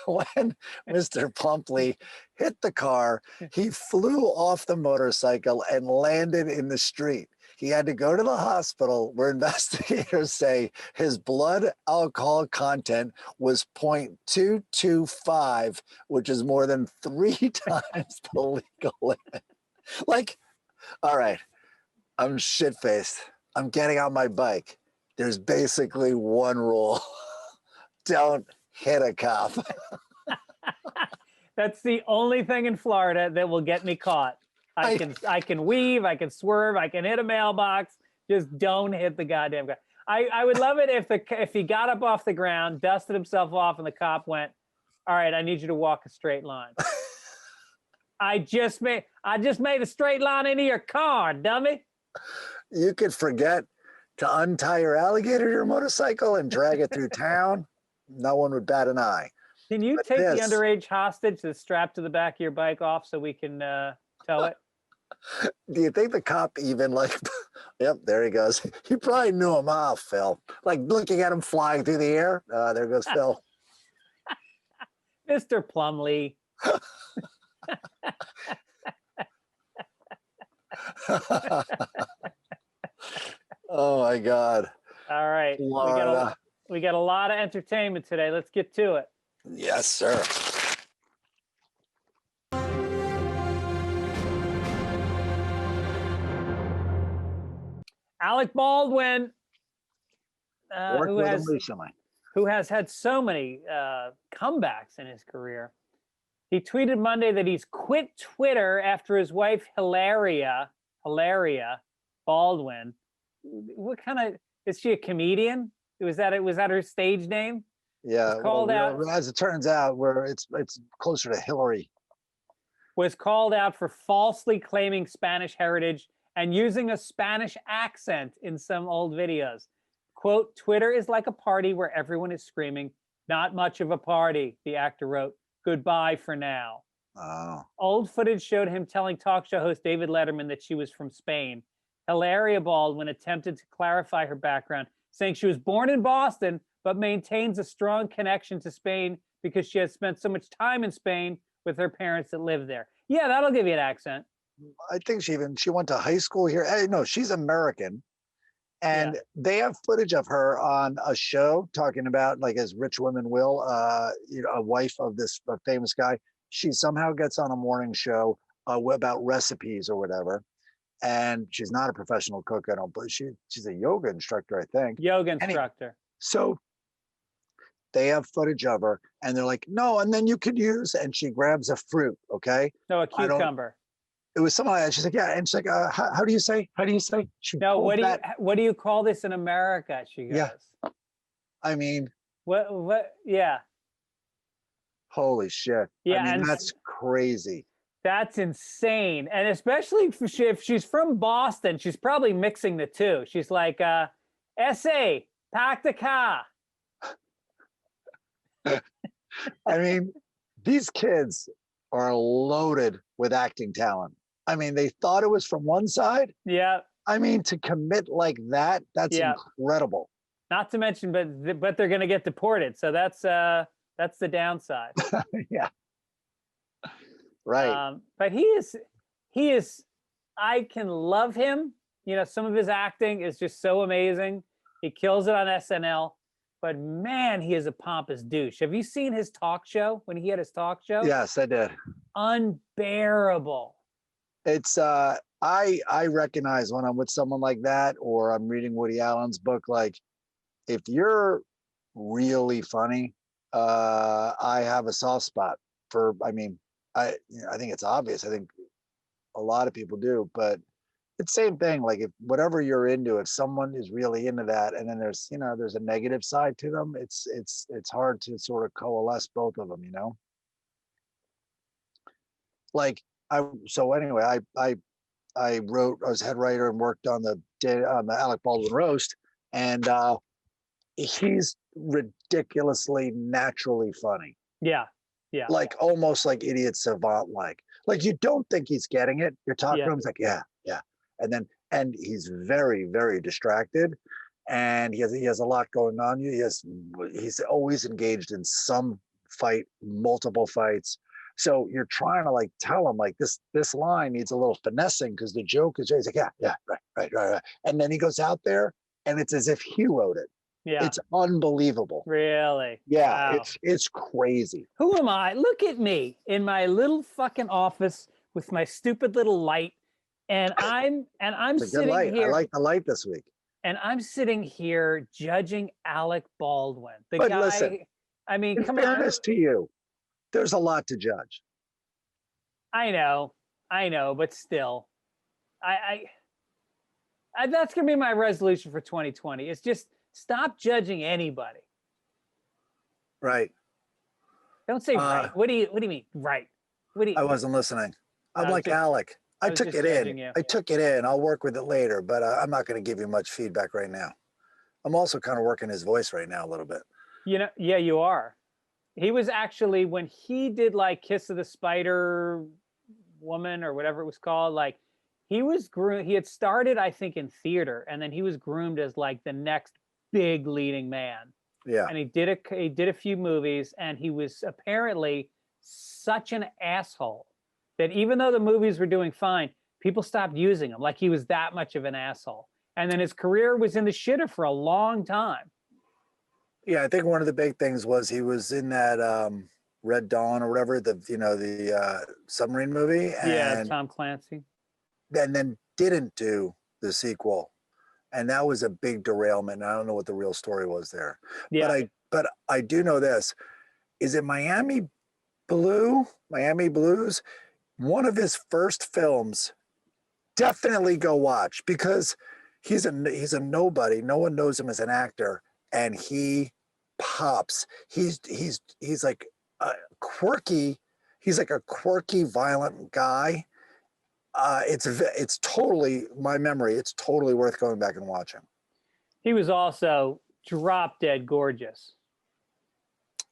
When Mr. Plumley hit the car, he flew off the motorcycle and landed in the street. He had to go to the hospital where investigators say his blood alcohol content was 0.225, which is more than 3 times the legal limit. Like, all right, I'm shit-faced. I'm getting on my bike. There's basically one rule. Don't hit a cop. That's the only thing in Florida that will get me caught. I can weave, I can swerve, I can hit a mailbox. Just don't hit the goddamn guy. I would love it if he got up off the ground, dusted himself off, and the cop went, "All right, I need you to walk a straight line." I just made a straight line into your car, dummy. You could forget to untie your alligator to your motorcycle and drag it through town. No one would bat an eye. Can you take the underage hostage that's strapped to the back of your bike off so we can tow it? Do you think the cop even yep, there he goes. He probably knew him off, Phil. Like looking at him flying through the air. There goes Phil. Mr. Plumley. Oh my God. All right. We got a lot of entertainment today. Let's get to it. Yes, sir. Alec Baldwin, who has had so many comebacks in his career. He tweeted Monday that he's quit Twitter after his wife Hilaria Baldwin. What kind of, is she a comedian? Was that her stage name? Yeah, called out, as it turns out, where it's closer to Hillary. Was called out for falsely claiming Spanish heritage and using a Spanish accent in some old videos. Quote, "Twitter is like a party where everyone is screaming. Not much of a party," the actor wrote. "Goodbye for now." Oh. Old footage showed him telling talk show host David Letterman that she was from Spain. Hilaria Baldwin attempted to clarify her background, saying she was born in Boston, but maintains a strong connection to Spain because she has spent so much time in Spain with her parents that live there. Yeah, that'll give you an accent. I think she went to high school here. No, she's American. And they have footage of her on a show talking about, like, as rich women will, a wife of this famous guy. She somehow gets on a morning show about recipes or whatever. And she's not a professional cook, I don't believe. She's a yoga instructor, I think. Yoga instructor. Anyway, so they have footage of her and they're like, no, and then you could use, and she grabs a fruit, okay? No, a cucumber. It was something like that. She's like, yeah. And she's like, how do you say? How do you say? No, what do you call this in America? She goes. Yeah. I mean. What? Yeah. Holy shit. Yeah. I mean, and that's crazy. That's insane. And especially if she's from Boston, she's probably mixing the two. She's like, essay, pack the car. I mean, these kids are loaded with acting talent. I mean, they thought it was from one side. Yeah. I mean, to commit like that, that's incredible. Not to mention, but they're going to get deported. So that's the downside. Yeah. Right. But he is, I can love him. You know, some of his acting is just so amazing. He kills it on SNL. But man, he is a pompous douche. Have you seen his talk show when he had his talk show? Yes, I did. Unbearable. It's I recognize when I'm with someone like that, or I'm reading Woody Allen's book, like, if you're really funny, I have a soft spot. I mean, I think it's obvious. I think a lot of people do, but it's same thing. Like if whatever you're into, if someone is really into that, and then there's a negative side to them, it's hard to sort of coalesce both of them. Like so anyway, I was head writer and worked on the Alec Baldwin roast, and he's ridiculously naturally funny. Yeah. Yeah. Like almost like idiot savant like you don't think he's getting it. You're talking to him, he's like, yeah, and he's very, very distracted, and he has a lot going on. He's always engaged in some fight, multiple fights. So you're trying to like tell him like this line needs a little finessing because the joke is, he's like, yeah, right. And then he goes out there and it's as if he wrote it. Yeah. It's unbelievable. Really? Yeah, Wow. it's crazy. Who am I? Look at me in my little fucking office with my stupid little light, and I'm It's a good sitting light. here. I like the light this week. And I'm sitting here judging Alec Baldwin, the But guy. listen, I mean, in come fairness on. to you, there's a lot to judge. I know, but still, that's gonna be my resolution for 2020. It's just stop judging anybody. Right. Don't say right. What do you mean right? What do you? I wasn't listening. I'm like just, Alec. I took it in. You. I took it in. I'll work with it later, but I'm not going to give you much feedback right now. I'm also kind of working his voice right now a little bit. Yeah, you are. He was actually, when he did like Kiss of the Spider Woman or whatever it was called, like he was groomed. He had started, I think, in theater, and then he was groomed as like the next big leading man. Yeah. And he did a few movies, and he was apparently such an asshole that even though the movies were doing fine, people stopped using him. Like he was that much of an asshole. And then his career was in the shitter for a long time. Yeah, I think one of the big things was he was in that Red Dawn or whatever, the submarine movie. And yeah, Tom Clancy. And then didn't do the sequel. And that was a big derailment. I don't know what the real story was there. Yeah. But I do know this. Is it Miami Blues? One of his first films. Definitely go watch, because he's a nobody. No one knows him as an actor, and he pops. He's like a quirky. He's like a quirky, violent guy. It's totally my memory. It's totally worth going back and watching. He was also drop dead gorgeous.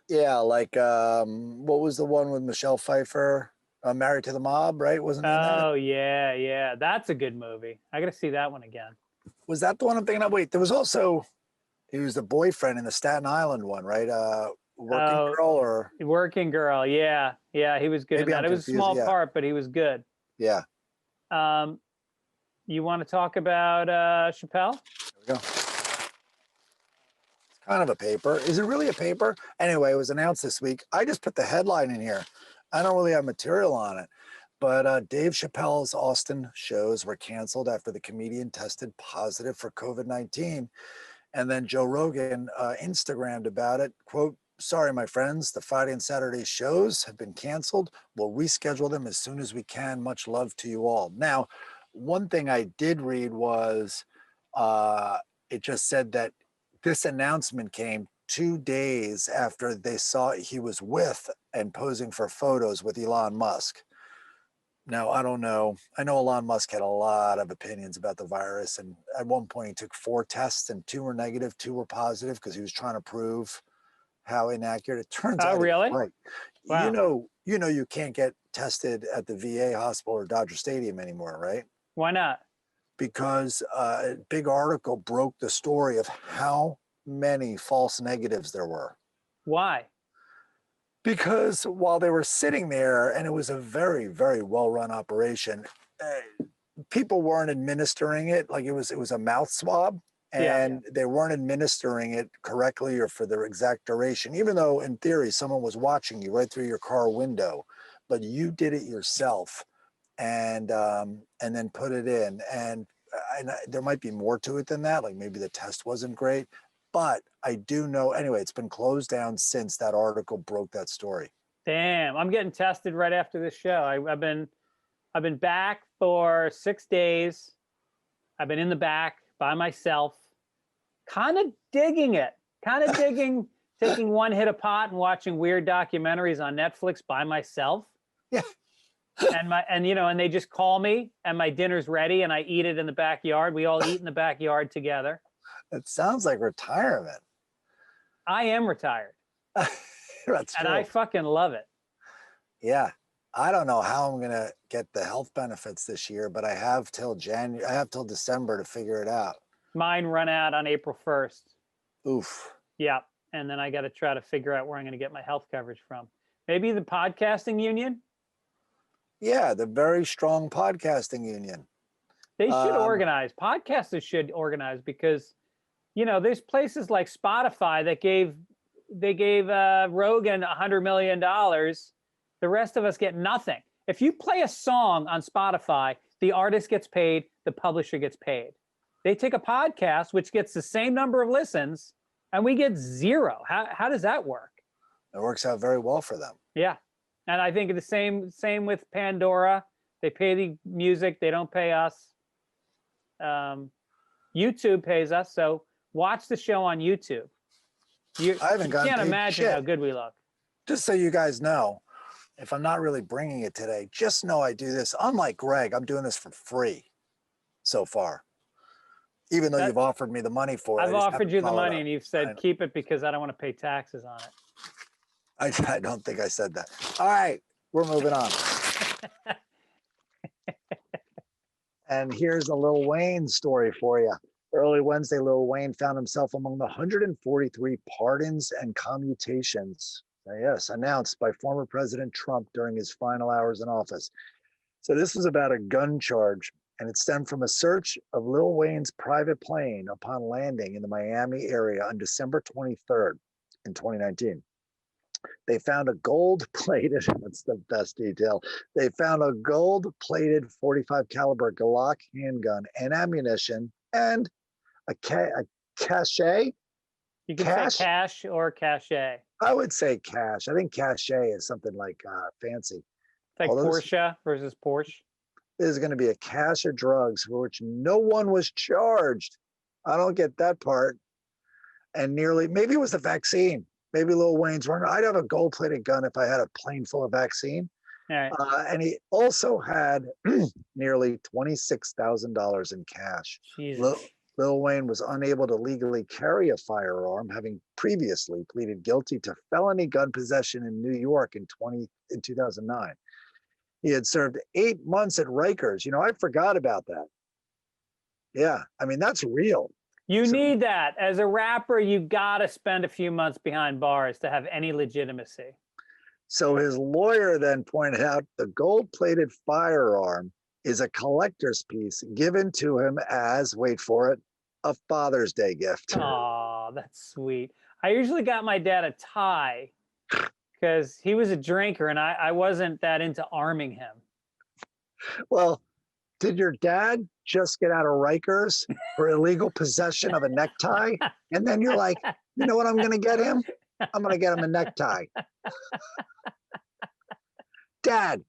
Yeah, like what was the one with Michelle Pfeiffer? Married to the Mob, right? Wasn't it? Oh yeah, that's a good movie. I got to see that one again. Was that the one I'm thinking of? Wait, there was also, he was the boyfriend in the Staten Island one, right? Working Girl. Yeah, he was good in that. It was a small part, but he was good. Yeah. You want to talk about Chappelle? There we go. It's kind of a paper. Is it really a paper? Anyway, it was announced this week. I just put the headline in here. I don't really have material on it. But Dave Chappelle's Austin shows were canceled after the comedian tested positive for COVID-19. And then Joe Rogan Instagrammed about it, quote, "Sorry, my friends, the Friday and Saturday shows have been canceled. We'll reschedule them as soon as we can. Much love to you all." Now, one thing I did read was it just said that this announcement came 2 days after they saw he was with and posing for photos with Elon Musk. Now, I don't know. I know Elon Musk had a lot of opinions about the virus. And at one point, he took 4 tests and 2 were negative, 2 were positive, because he was trying to prove how inaccurate it turns out. Oh, really? Right. Wow. You can't get tested at the VA hospital or Dodger Stadium anymore, right? Why not? Because a big article broke the story of how many false negatives there were. Why? Because while they were sitting there, and it was a very, very well-run operation, people weren't administering it. Like it was a mouth swab, and they weren't administering it correctly or for the exact duration, even though in theory someone was watching you right through your car window, but you did it yourself and then put it in. And there might be more to it than that. Like maybe the test wasn't great. But I do know, anyway, it's been closed down since that article broke that story. Damn, I'm getting tested right after this show. I've been back for 6 days. I've been in the back by myself, kind of digging it, kind of digging taking one hit of pot and watching weird documentaries on Netflix by myself. Yeah. And they just call me and my dinner's ready and I eat it in the backyard. We all eat in the backyard together. It sounds like retirement. I am retired. That's and true. I fucking love it. Yeah. I don't know how I'm gonna get the health benefits this year, but I have till December to figure it out. Mine run out on April 1st. Oof. Yeah. And then I got to try to figure out where I'm going to get my health coverage from. Maybe the podcasting union? Yeah, the very strong podcasting union. They should organize. Podcasters should organize because, there's places like Spotify that gave Rogan $100 million. The rest of us get nothing. If you play a song on Spotify, the artist gets paid, the publisher gets paid. They take a podcast, which gets the same number of listens, and we get zero. How does that work? It works out very well for them. Yeah. And I think the same with Pandora. They pay the music. They don't pay us. YouTube pays us. So watch the show on YouTube. I haven't gotten can't paid imagine shit. how good we look. Just so you guys know, if I'm not really bringing it today, just know I do this. Unlike Greg, I'm doing this for free so far. Even though you've offered me the money for it. I've offered you the money and you've said, keep it because I don't want to pay taxes on it. I don't think I said that. All right, we're moving on. And here's a Lil Wayne story for you. Early Wednesday, Lil Wayne found himself among the 143 pardons and commutations, yes, announced by former President Trump during his final hours in office. So this was about a gun charge, and it stemmed from a search of Lil Wayne's private plane upon landing in the Miami area on December 23rd in 2019. They found a gold-plated, that's the best detail, they found a gold-plated .45 caliber Glock handgun and ammunition and a cachet. You can say cash or cachet. I would say cash. I think cachet is something like fancy. Like Porsche versus Porsche. There's going to be a cache of drugs for which no one was charged. I don't get that part. And maybe it was the vaccine. Maybe Lil Wayne's running. I'd have a gold-plated gun if I had a plane full of vaccine. Right. And he also had nearly $26,000 in cash. Lil Wayne was unable to legally carry a firearm, having previously pleaded guilty to felony gun possession in New York in 2009. He had served 8 months at Rikers. I forgot about that. Yeah, I mean, that's real. You need that. As a rapper, you got to spend a few months behind bars to have any legitimacy. So his lawyer then pointed out the gold-plated firearm is a collector's piece given to him as, wait for it, a Father's Day gift. Oh, that's sweet. I usually got my dad a tie because he was a drinker and I wasn't that into arming him. Well, did your dad just get out of Rikers for illegal possession of a necktie? And then you're like, you know what I'm going to get him? I'm going to get him a necktie. Dad,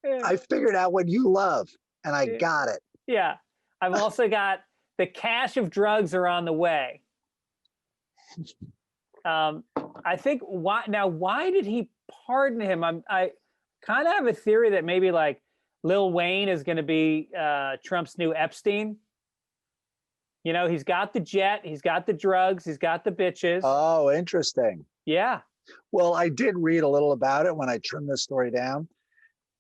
I figured out what you love and I got it. Yeah. I've also got the cache of drugs are on the way. I think why did he pardon him? I kind of have a theory that maybe like Lil Wayne is going to be Trump's new Epstein. He's got the jet, he's got the drugs, he's got the bitches. Oh, interesting. Yeah. Well, I did read a little about it when I trimmed this story down.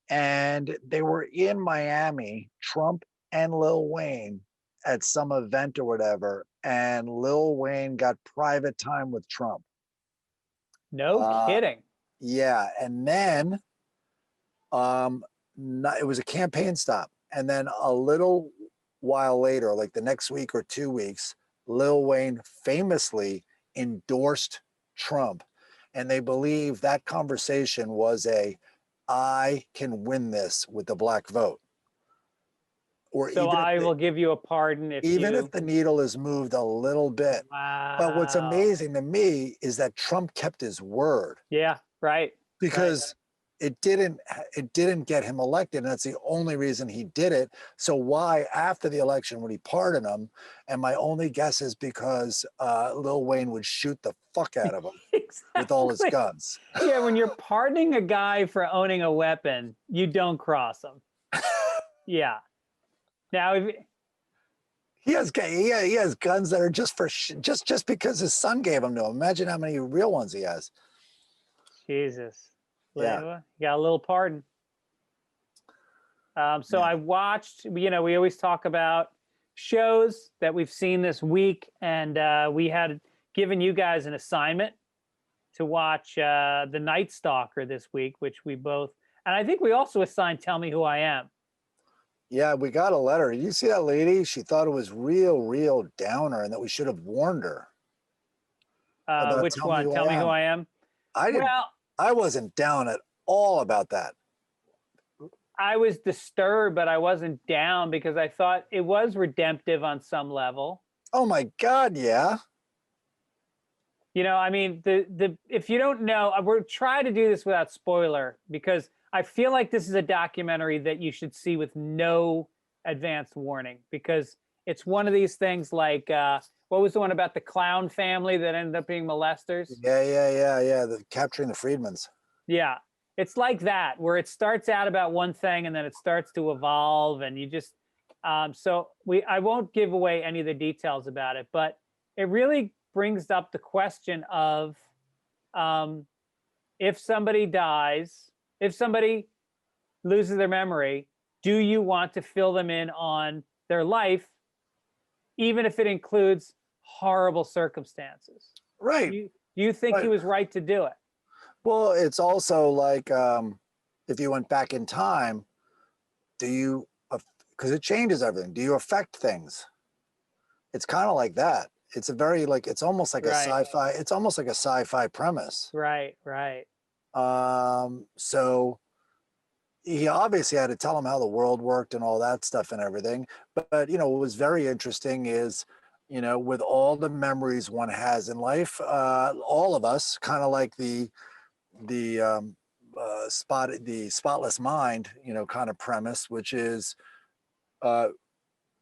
And they were in Miami, Trump and Lil Wayne, at some event or whatever. And Lil Wayne got private time with Trump. No kidding. Yeah. And then it was a campaign stop. And then a little while later, like the next week or 2 weeks, Lil Wayne famously endorsed Trump. And they believe that conversation was I can win this with the black vote. So I will give you a pardon if the needle is moved a little bit. Wow. But what's amazing to me is that Trump kept his word. Yeah, right. because it didn't get him elected, and that's the only reason he did it. So why after the election would he pardon him? And my only guess is because Lil Wayne would shoot the fuck out of him Exactly. with all his guns. Yeah, when you're pardoning a guy for owning a weapon, you don't cross him. Yeah. Now, if he has guns that are just for just because his son gave them to him. Imagine how many real ones he has. Jesus. Yeah. You got a little pardon. So Yeah. I watched, we always talk about shows that we've seen this week, and we had given you guys an assignment to watch The Night Stalker this week, which we both, and I think we also assigned Tell Me Who I Am. Yeah, we got a letter. Did you see that lady? She thought it was real downer and that we should have warned her. Which one? Tell Me Who I Am? I wasn't down at all about that. I was disturbed, but I wasn't down because I thought it was redemptive on some level. Oh my God, yeah. I mean, if you don't know, we're trying to do this without spoiler because I feel like this is a documentary that you should see with no advanced warning, because it's one of these things like, what was the one about the clown family that ended up being molesters? Yeah. Capturing the Freedmans. Yeah. It's like that, where it starts out about one thing and then it starts to evolve, and you just, I won't give away any of the details about it, but it really brings up the question of, if somebody dies, if somebody loses their memory, do you want to fill them in on their life, even if it includes horrible circumstances? Right. Do you think he was right to do it? Well, it's also like if you went back in time, do you, because it changes everything, do you affect things? It's kind of like that. It's a very it's almost like a sci-fi, it's almost like a sci-fi premise. Right. So he obviously had to tell him how the world worked and all that stuff and everything. But what was very interesting is, with all the memories one has in life, all of us kind of like the spotless mind, kind of premise, which is,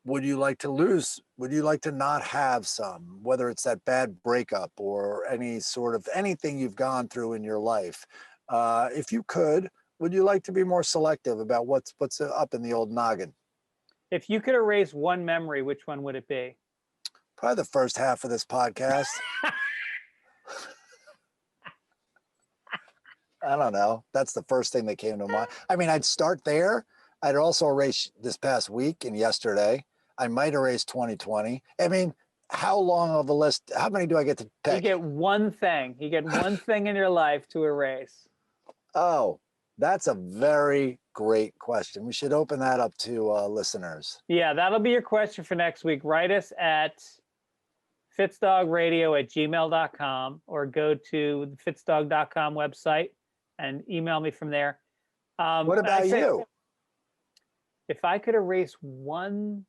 would you like to lose? Would you like to not have some, whether it's that bad breakup or any sort of anything you've gone through in your life? If you could, would you like to be more selective about what's up in the old noggin? If you could erase one memory, which one would it be? Probably the first half of this podcast. I don't know. That's the first thing that came to mind. I mean, I'd start there. I'd also erase this past week and yesterday. I might erase 2020. I mean, how long of a list? How many do I get to pick? You get one thing. You get one thing in your life to erase. Oh, that's a very great question. We should open that up to listeners. Yeah, that'll be your question for next week. Write us at fitzdogradio@gmail.com or go to the fitzdog.com website and email me from there. What about you? If I could erase one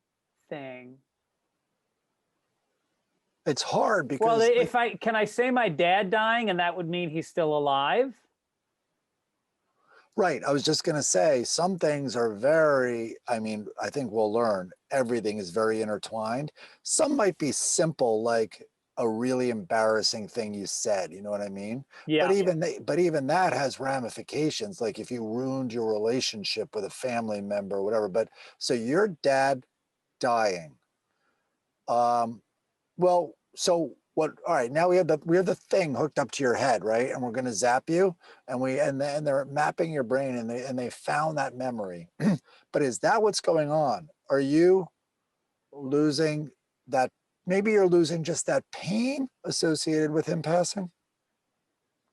thing. It's hard because... Well, can I say my dad dying and that would mean he's still alive? Right. I was just going to say, some things are very, I think we'll learn everything is very intertwined. Some might be simple, like a really embarrassing thing you said, you know what I mean? Yeah. But even that has ramifications, like if you ruined your relationship with a family member or whatever. But so your dad dying. Well, so what? All right, now we have the thing hooked up to your head, right? And we're going to zap you, and they're mapping your brain, and they found that memory. But is that what's going on? Are you losing that? Maybe you're losing just that pain associated with him passing?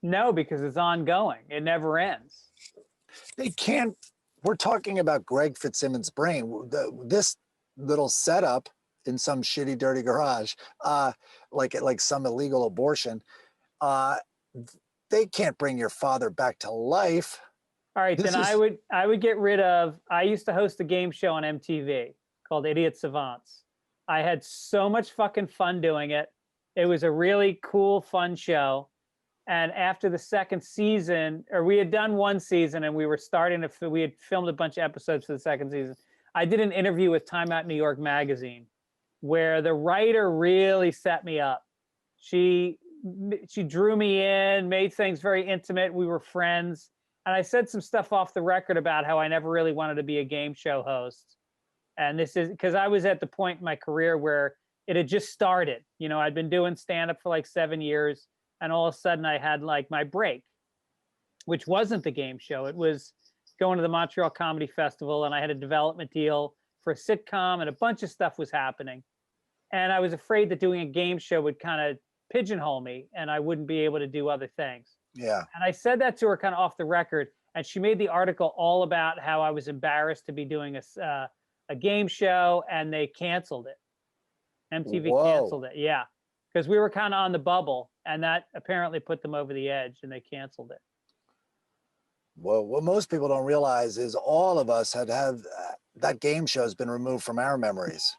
No, because it's ongoing. It never ends. They can't. We're talking about Greg Fitzsimmons' brain. This little setup in some shitty, dirty garage, like some illegal abortion. They can't bring your father back to life. All right, then I would get rid of. I used to host a game show on MTV called Idiot Savants. I had so much fucking fun doing it. It was a really cool, fun show. And after the second season, or we had done one season and we were starting to, we had filmed a bunch of episodes for the second season. I did an interview with Time Out New York magazine where the writer really set me up. She drew me in, made things very intimate. We were friends. And I said some stuff off the record about how I never really wanted to be a game show host. And this is because I was at the point in my career where it had just started. You know, I'd been doing stand-up for like 7 years. And all of a sudden I had like my break, which wasn't the game show. It was going to the Montreal Comedy Festival, and I had a development deal for a sitcom, and a bunch of stuff was happening. And I was afraid that doing a game show would kind of pigeonhole me and I wouldn't be able to do other things. Yeah. And I said that to her kind of off the record, and she made the article all about how I was embarrassed to be doing a game show, and they canceled it. MTV canceled it. Yeah. Because we were kind of on the bubble, and that apparently put them over the edge, and they canceled it. Well, what most people don't realize is all of us had that game show has been removed from our memories.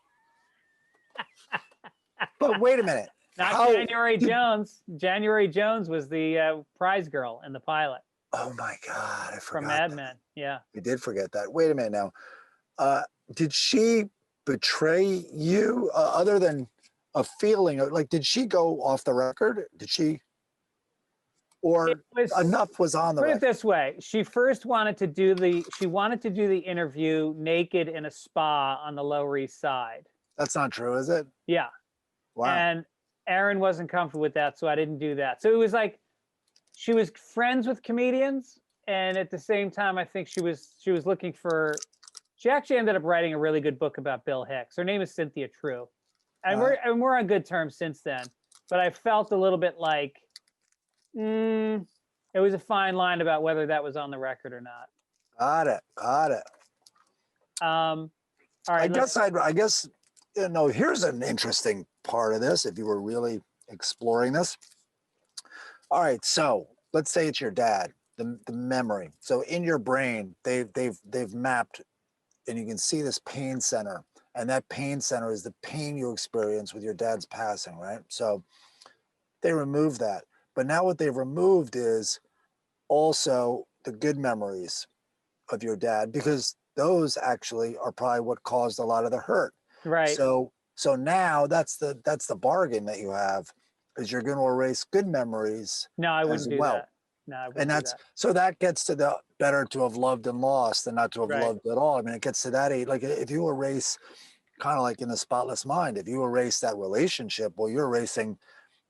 But wait a minute. Not January Jones. January Jones was the prize girl in the pilot. Oh my God, I forgot. From Mad Men. Yeah. We did forget that. Wait a minute now. Did she betray you other than a feeling of, like, did she go off the record? Did she, or enough was on the record? Put it this way. She first wanted to do the interview naked in a spa on the Lower East Side. That's not true, is it? Yeah. Wow. And Aaron wasn't comfortable with that, so I didn't do that. So it was like she was friends with comedians, and at the same time, I think she was looking for. She actually ended up writing a really good book about Bill Hicks. Her name is Cynthia True, and we're on good terms since then. But I felt a little bit like it was a fine line about whether that was on the record or not. Got it. All right. I guess you know. Here's an interesting part of this. If you were really exploring this. All right. So let's say it's your dad. The memory. So in your brain, they've mapped. And you can see this pain center, and that pain center is the pain you experience with your dad's passing, right? So they removed that. But now what they've removed is also the good memories of your dad, because those actually are probably what caused a lot of the hurt. Right. So now that's the bargain that you have, is you're going to erase good memories. No, I wouldn't do that. No, I wouldn't do that. So that gets to the better to have loved and lost than not to have loved at all. I mean, it gets to that age. Like if you erase, kind of like in The Spotless Mind, if you erase that relationship, well, you're erasing.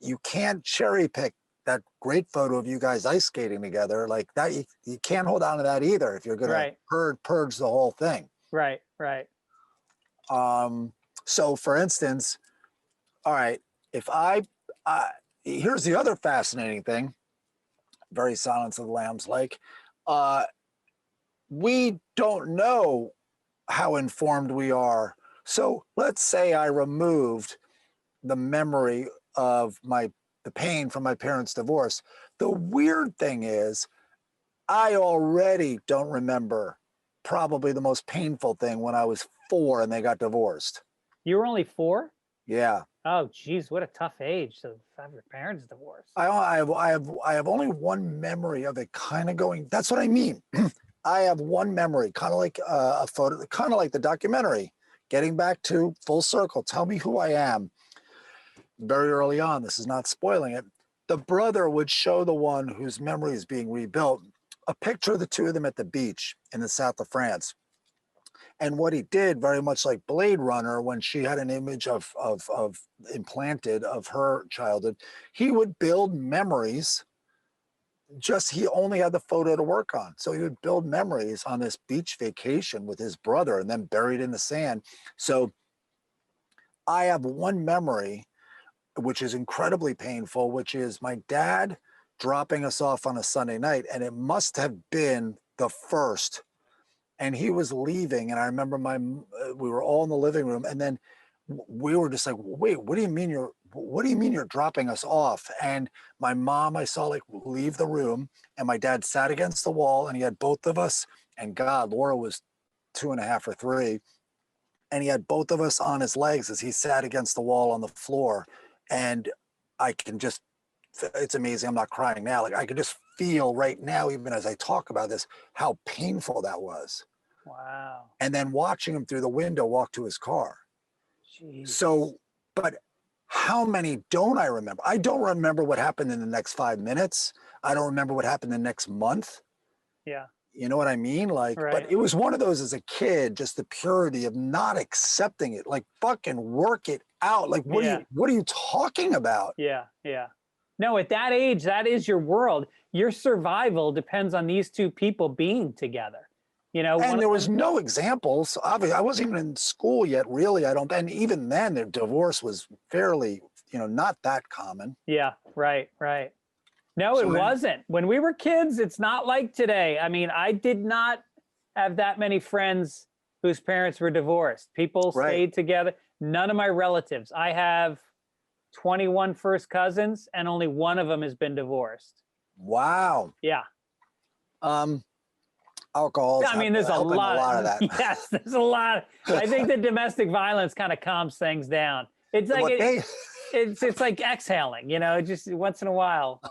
You can't cherry pick that great photo of you guys ice skating together like that. You can't hold on to that either if you're going to purge the whole thing. Right. So for instance, all right, if here's the other fascinating thing. Very Silence of the Lambs like. We don't know how informed we are. So let's say I removed the memory of the pain from my parents' divorce. The weird thing is I already don't remember probably the most painful thing when I was 4 and they got divorced. You were only 4? Yeah. Oh, geez, what a tough age to have your parents divorced. I have only one memory of it kind of going. That's what I mean. I have one memory, kind of like a photo, kind of like the documentary, getting back to full circle. Tell me who I am. Very early on, this is not spoiling it. The brother would show the one whose memory is being rebuilt a picture of the two of them at the beach in the south of France. And what he did, very much like Blade Runner, when she had an image of implanted of her childhood, he would build memories. Just he only had the photo to work on. So he would build memories on this beach vacation with his brother and then buried in the sand. So I have one memory, which is incredibly painful, which is my dad dropping us off on a Sunday night. And it must have been the first. And he was leaving, and I remember we were all in the living room, and then we were just like, "Wait, what do you mean you're dropping us off?" And my mom, I saw like leave the room, and my dad sat against the wall, and he had both of us. And God, Laura was 2.5 or 3, and he had both of us on his legs as he sat against the wall on the floor. And I can just it's amazing. I'm not crying now. Like I could just feel right now, even as I talk about this, how painful that was. Wow. And then watching him through the window walk to his car. Jeez. So, but how many don't I remember? I don't remember what happened in the next 5 minutes. I don't remember what happened the next month. Yeah. You know what I mean? Like, Right. but it was one of those as a kid, just the purity of not accepting it. Like, fucking work it out. Like, what are you talking about? Yeah. Yeah. No, at that age, that is your world. Your survival depends on these two people being together. You know, And there was no examples. Obviously, I wasn't even in school yet, really. I don't, and even then, their divorce was fairly, not that common. Yeah, right, right. No, it wasn't. When we were kids, it's not like today. I mean, I did not have that many friends whose parents were divorced. People stayed together. None of my relatives. I have 21 first cousins, and only one of them has been divorced. Wow. Yeah. Alcohol. I mean, there's a lot of that. Yes, there's a lot. I think the domestic violence kind of calms things down. It's like it's like exhaling, just once in a while.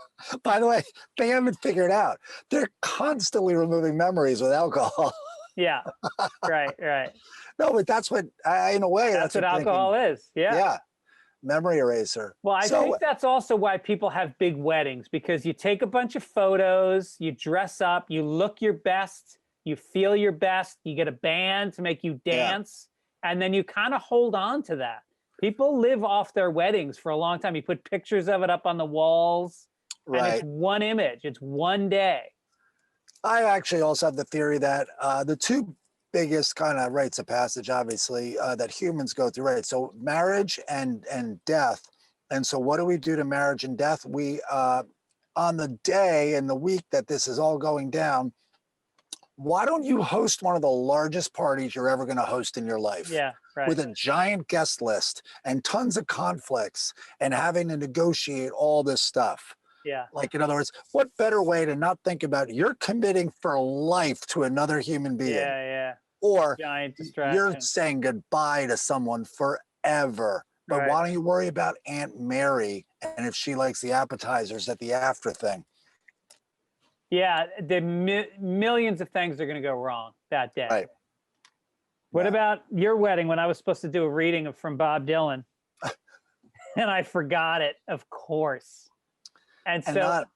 By the way, they haven't figured out. They're constantly removing memories with alcohol. Yeah, right. No, but that's what, in a way, that's what alcohol is. Yeah. Yeah. Memory eraser. Well, I think that's also why people have big weddings, because you take a bunch of photos, you dress up, you look your best, you feel your best, you get a band to make you dance, and then you kind of hold on to that. People live off their weddings for a long time. You put pictures of it up on the walls, and it's one image. It's one day. I actually also have the theory that the two biggest kind of rites of passage, obviously, that humans go through, right? So marriage and death. And so what do we do to marriage and death? We, on the day and the week that this is all going down, why don't you host one of the largest parties you're ever going to host in your life? Yeah, right. With a giant guest list and tons of conflicts and having to negotiate all this stuff. Yeah. Like, in other words, what better way to not think about you're committing for life to another human being? Yeah. Or giant distraction. You're saying goodbye to someone forever. But why don't you worry about Aunt Mary and if she likes the appetizers at the after thing? Yeah, the millions of things are going to go wrong that day. Right. What about your wedding when I was supposed to do a reading from Bob Dylan? And I forgot it, of course. And so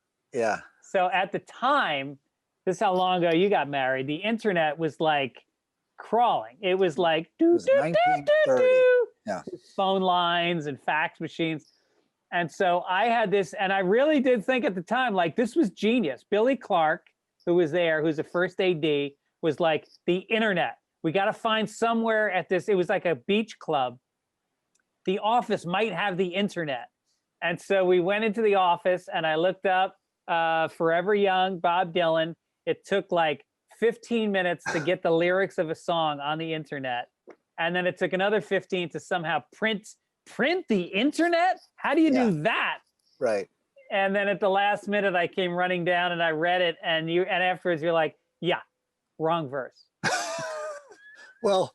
at the time, this is how long ago you got married, the internet was like crawling. It was like phone lines and fax machines. And so I had this, and I really did think at the time, like, this was genius. Billy Clark, who was there, who's the first AD, was like, the internet. We got to find somewhere at this. It was like a beach club. The office might have the internet. And so we went into the office, and I looked up Forever Young, Bob Dylan. It took like 15 minutes to get the lyrics of a song on the internet. And then it took another 15 to somehow print the internet? How do you do that? Right. And then at the last minute, I came running down and I read it, and afterwards you're like, yeah, wrong verse. Well,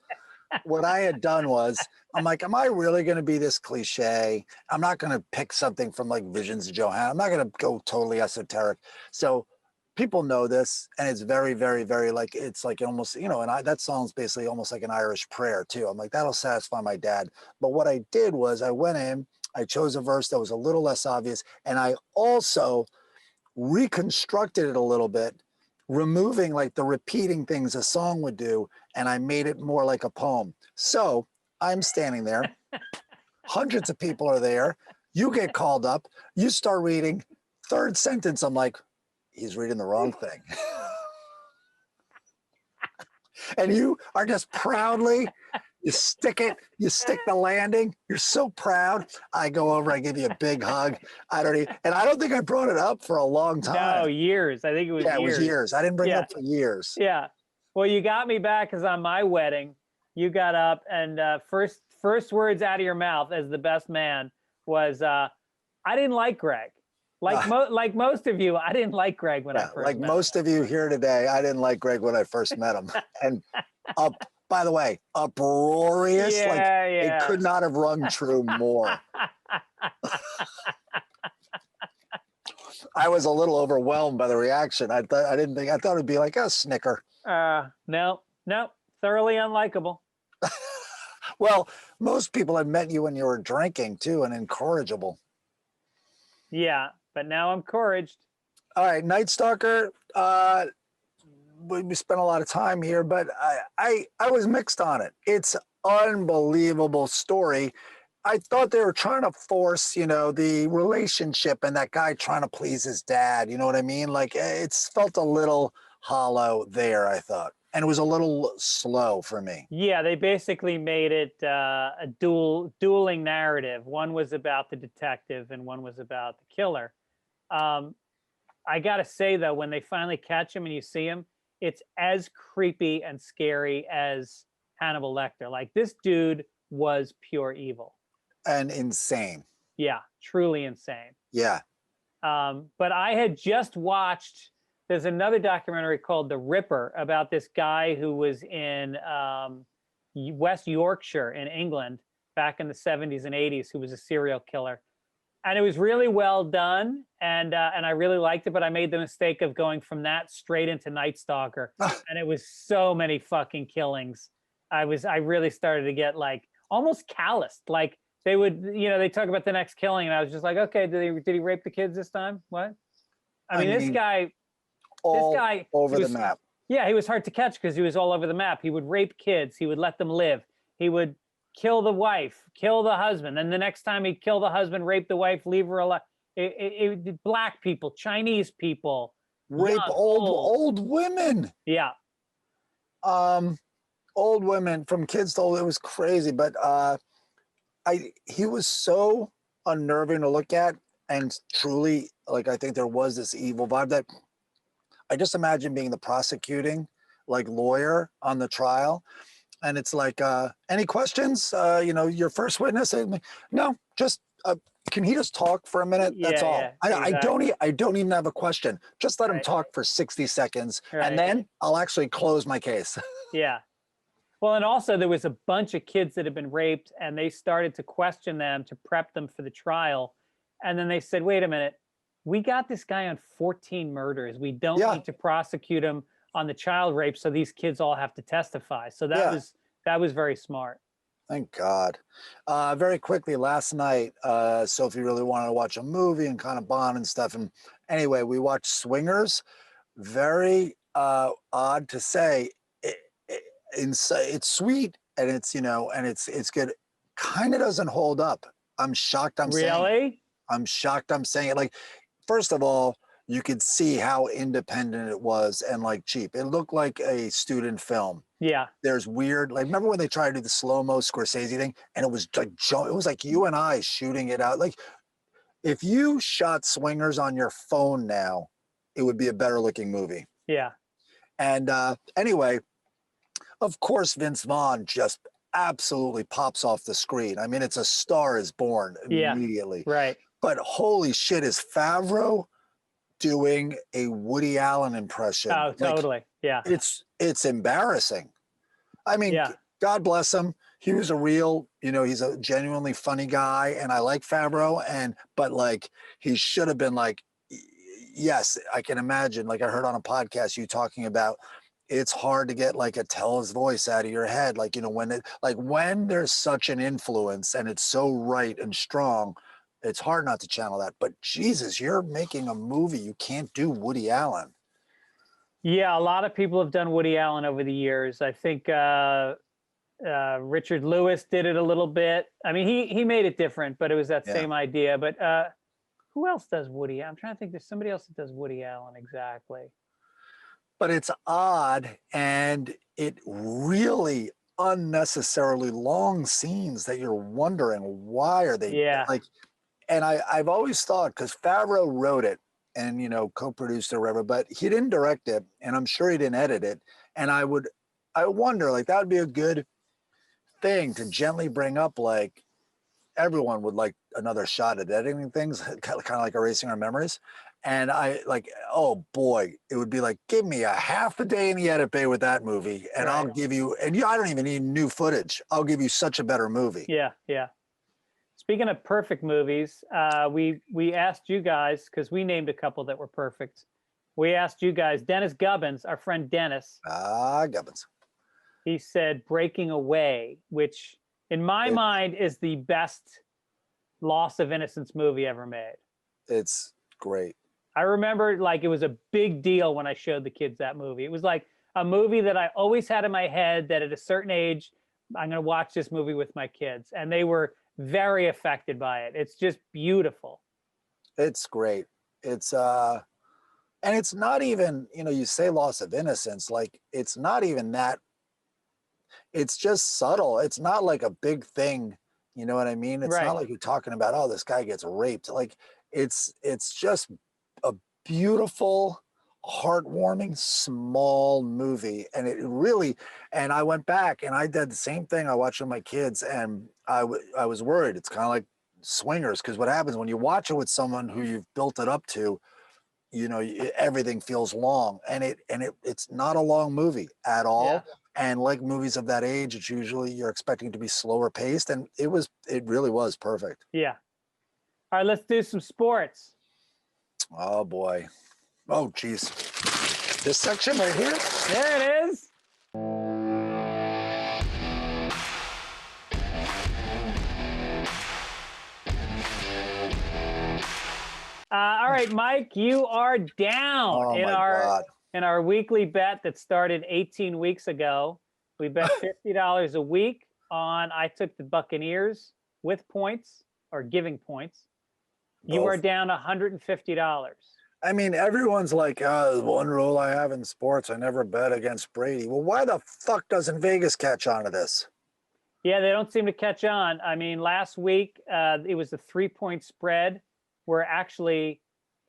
what I had done was, I'm like, am I really going to be this cliche? I'm not going to pick something from like Visions of Johanna. I'm not going to go totally esoteric. So people know this, and it's very, very, very like, it's like almost, that song's basically almost like an Irish prayer too. I'm like, that'll satisfy my dad. But what I did was I went in, I chose a verse that was a little less obvious, and I also reconstructed it a little bit, removing like the repeating things a song would do, and I made it more like a poem. So I'm standing there, hundreds of people are there, you get called up, you start reading, third sentence, I'm like, he's reading the wrong thing. And you are just proudly, you stick the landing. You're so proud. I go over, I give you a big hug. I don't think I brought it up for a long time. No, years. I think it was years. Yeah, it was years. I didn't bring it up for years. Yeah. Well, you got me back because on my wedding, you got up and first words out of your mouth as the best man was, I didn't like Greg. Like most of you, I didn't like Greg when I first met him. Like most of you here today, I didn't like Greg when I first met him. And by the way, uproarious. It could not have rung true more. I was a little overwhelmed by the reaction. I thought it'd be like a snicker. No, thoroughly unlikable. Well, most people had met you when you were drinking too and incorrigible. Yeah, but now I'm encouraged. All right, Night Stalker. We spent a lot of time here, but I was mixed on it. It's unbelievable story. I thought they were trying to force, the relationship and that guy trying to please his dad. You know what I mean? Like it's felt a little hollow there, I thought. And it was a little slow for me. Yeah, they basically made it a dueling narrative. One was about the detective and one was about the killer. I got to say, though, when they finally catch him and you see him, it's as creepy and scary as Hannibal Lecter. Like, this dude was pure evil. And insane. Yeah, truly insane. Yeah. But I had just watched, there's another documentary called The Ripper about this guy who was in West Yorkshire in England back in the 70s and 80s, who was a serial killer. And it was really well done, and I really liked it, but I made the mistake of going from that straight into Night Stalker, and it was so many fucking killings. I really started to get like almost calloused. Like they would, they talk about the next killing, and I was just like, okay, did he rape the kids this time? What? I mean, this guy over the map. Yeah, he was hard to catch because he was all over the map. He would rape kids. He would let them live. He would kill the wife, kill the husband. Then the next time he'd kill the husband, rape the wife, leave her alive. Black people, Chinese people. Rape old women. Yeah. Old women, from kids to old, it was crazy. But he was so unnerving to look at, and truly, like, I think there was this evil vibe that I just imagine being the prosecuting lawyer on the trial. And it's like, any questions? Your first witness? No, just can he just talk for a minute? That's all. Exactly. I don't even have a question. Just let him talk for 60 seconds, and then I'll actually close my case. Yeah. Well, and also there was a bunch of kids that had been raped, and they started to question them to prep them for the trial. And then they said, wait a minute, we got this guy on 14 murders. We don't need to prosecute him on the child rape, so these kids all have to testify. So that was very smart. Thank God. Very quickly, last night, Sophie really wanted to watch a movie and kind of bond and stuff. And anyway, we watched Swingers. Very odd to say. It's sweet, and it's it's good. Kind of doesn't hold up. I'm shocked. I'm shocked. I'm saying it. Like, first of all, you could see how independent it was and cheap. It looked like a student film. Yeah. There's weird, remember when they tried to do the slow-mo Scorsese thing, and it was like you and I shooting it out. Like, if you shot Swingers on your phone now, it would be a better looking movie. Yeah. And anyway, of course, Vince Vaughn just absolutely pops off the screen. I mean, it's A Star Is Born immediately. Right. But holy shit, is Favreau doing a Woody Allen impression? Oh, totally. Yeah. It's embarrassing. I mean, God bless him. He was a real, he's a genuinely funny guy, and I like Favreau, but he should have been yes, I can imagine. I heard on a podcast you talking about, it's hard to get a tell his voice out of your head. When there's such an influence and it's so right and strong, it's hard not to channel that. But Jesus, you're making a movie. You can't do Woody Allen. Yeah, a lot of people have done Woody Allen over the years. I think Richard Lewis did it a little bit. I mean, he made it different, but it was that same idea. But who else does Woody? I'm trying to think. There's somebody else that does Woody Allen exactly. But it's odd, and it really unnecessarily long scenes that you're wondering, why are they and I've always thought, because Favreau wrote it and co-produced or whatever, but he didn't direct it, and I'm sure he didn't edit it. And I wonder, that would be a good thing to gently bring up. Everyone would like another shot at editing things, kind of like erasing our memories. And oh boy, it would be give me a half a day in the edit bay with that movie, and I'll give you, I don't even need new footage. I'll give you such a better movie. Yeah, yeah. Speaking of perfect movies, we asked you guys, because we named a couple that were perfect. We asked you guys, Dennis Gibbons, our friend Dennis. Gibbons. He said Breaking Away, which in my mind is the best loss of innocence movie ever made. It's great. I remember like it was a big deal when I showed the kids that movie. It was like a movie that I always had in my head that at a certain age, I'm going to watch this movie with my kids. And they were very affected by it. It's just beautiful. It's great. It's and it's not even, you know, you say loss of innocence, like it's not even that. It's just subtle. It's not like a big thing. You know what I mean? It's not like you're talking about, oh, this guy gets raped. Like it's just a beautiful, heartwarming, small movie. And it really, and I went back and I did the same thing. I watched it with my kids and I was worried. It's kind of like Swingers, because what happens when you watch it with someone who you've built it up to, you know, everything feels long, and it's not a long movie at all. Yeah. And like movies of that age, it's usually you're expecting to be slower paced, and it really was perfect. Yeah. All right, let's do some sports. Oh boy. Oh geez. This section right here? There it is. All right, Mike, you are down in our weekly bet that started 18 weeks ago. We bet $50 a week on I took the Buccaneers with points or giving points. You are down $150. I mean, everyone's like, one rule I have in sports, I never bet against Brady. Well, why the fuck doesn't Vegas catch on to this? Yeah, they don't seem to catch on. I mean, last week, it was a 3-point spread where actually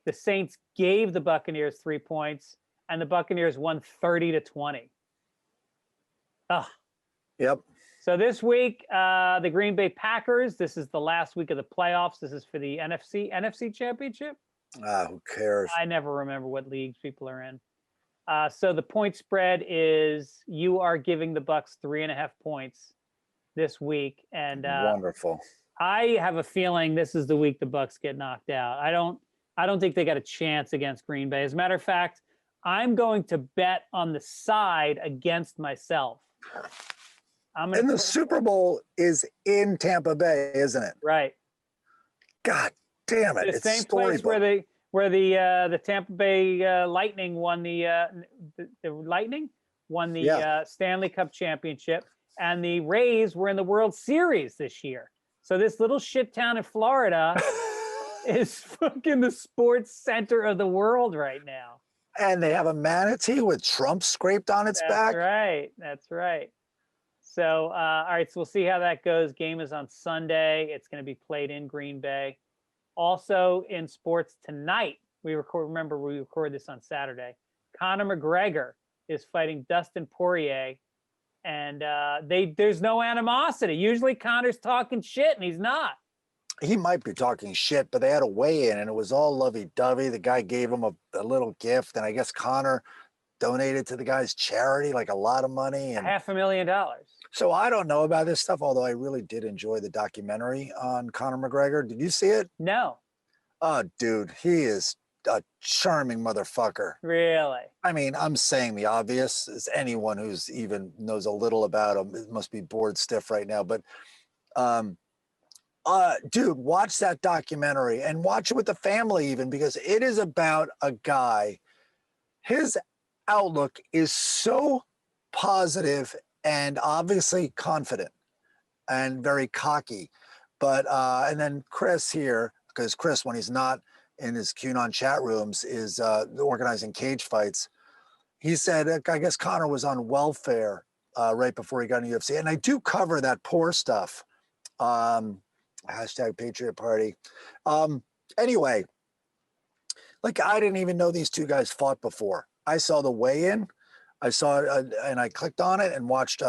the Saints gave the Buccaneers 3 points and the Buccaneers won 30-20. Oh. Yep. So this week, the Green Bay Packers, this is the last week of the playoffs. This is for the NFC Championship. Who cares? I never remember what leagues people are in. So the point spread is you are giving the Bucs 3.5 points this week. And wonderful. I have a feeling this is the week the Bucs get knocked out. I don't think they got a chance against Green Bay. As a matter of fact, I'm going to bet on the side against myself. And the Super Bowl is in Tampa Bay, isn't it? Right. God damn it! The same place where the Tampa Bay Lightning won the Lightning won the Stanley Cup championship, and the Rays were in the World Series this year. So this little shit town in Florida is fucking the sports center of the world right now. And they have a manatee with Trump scraped on its back. That's right. That's right. So, all right. So we'll see how that goes. Game is on Sunday. It's going to be played in Green Bay. Also in sports tonight, we record this on Saturday. Conor McGregor is fighting Dustin Poirier. And there's no animosity. Usually Conor's talking shit, and he's not. He might be talking shit, but they had a weigh-in, and it was all lovey-dovey. The guy gave him a little gift, and I guess Conor donated to the guy's charity, like a lot of money. And $500,000. So I don't know about this stuff, although I really did enjoy the documentary on Conor McGregor. Did you see it? No. Oh, dude, he is a charming motherfucker. Really? I mean, I'm saying the obvious. As anyone who's even knows a little about him must be bored stiff right now. But, dude, watch that documentary and watch it with the family even, because it is about a guy. His outlook is so positive and obviously confident and very cocky. But, and then Chris here, because Chris, when he's not in his QAnon chat rooms, is organizing cage fights. He said, I guess Conor was on welfare right before he got in UFC. And I do cover that poor stuff. Hashtag Patriot Party. Anyway, like I didn't even know these two guys fought before. I saw the weigh-in. I saw it and I clicked on it and watched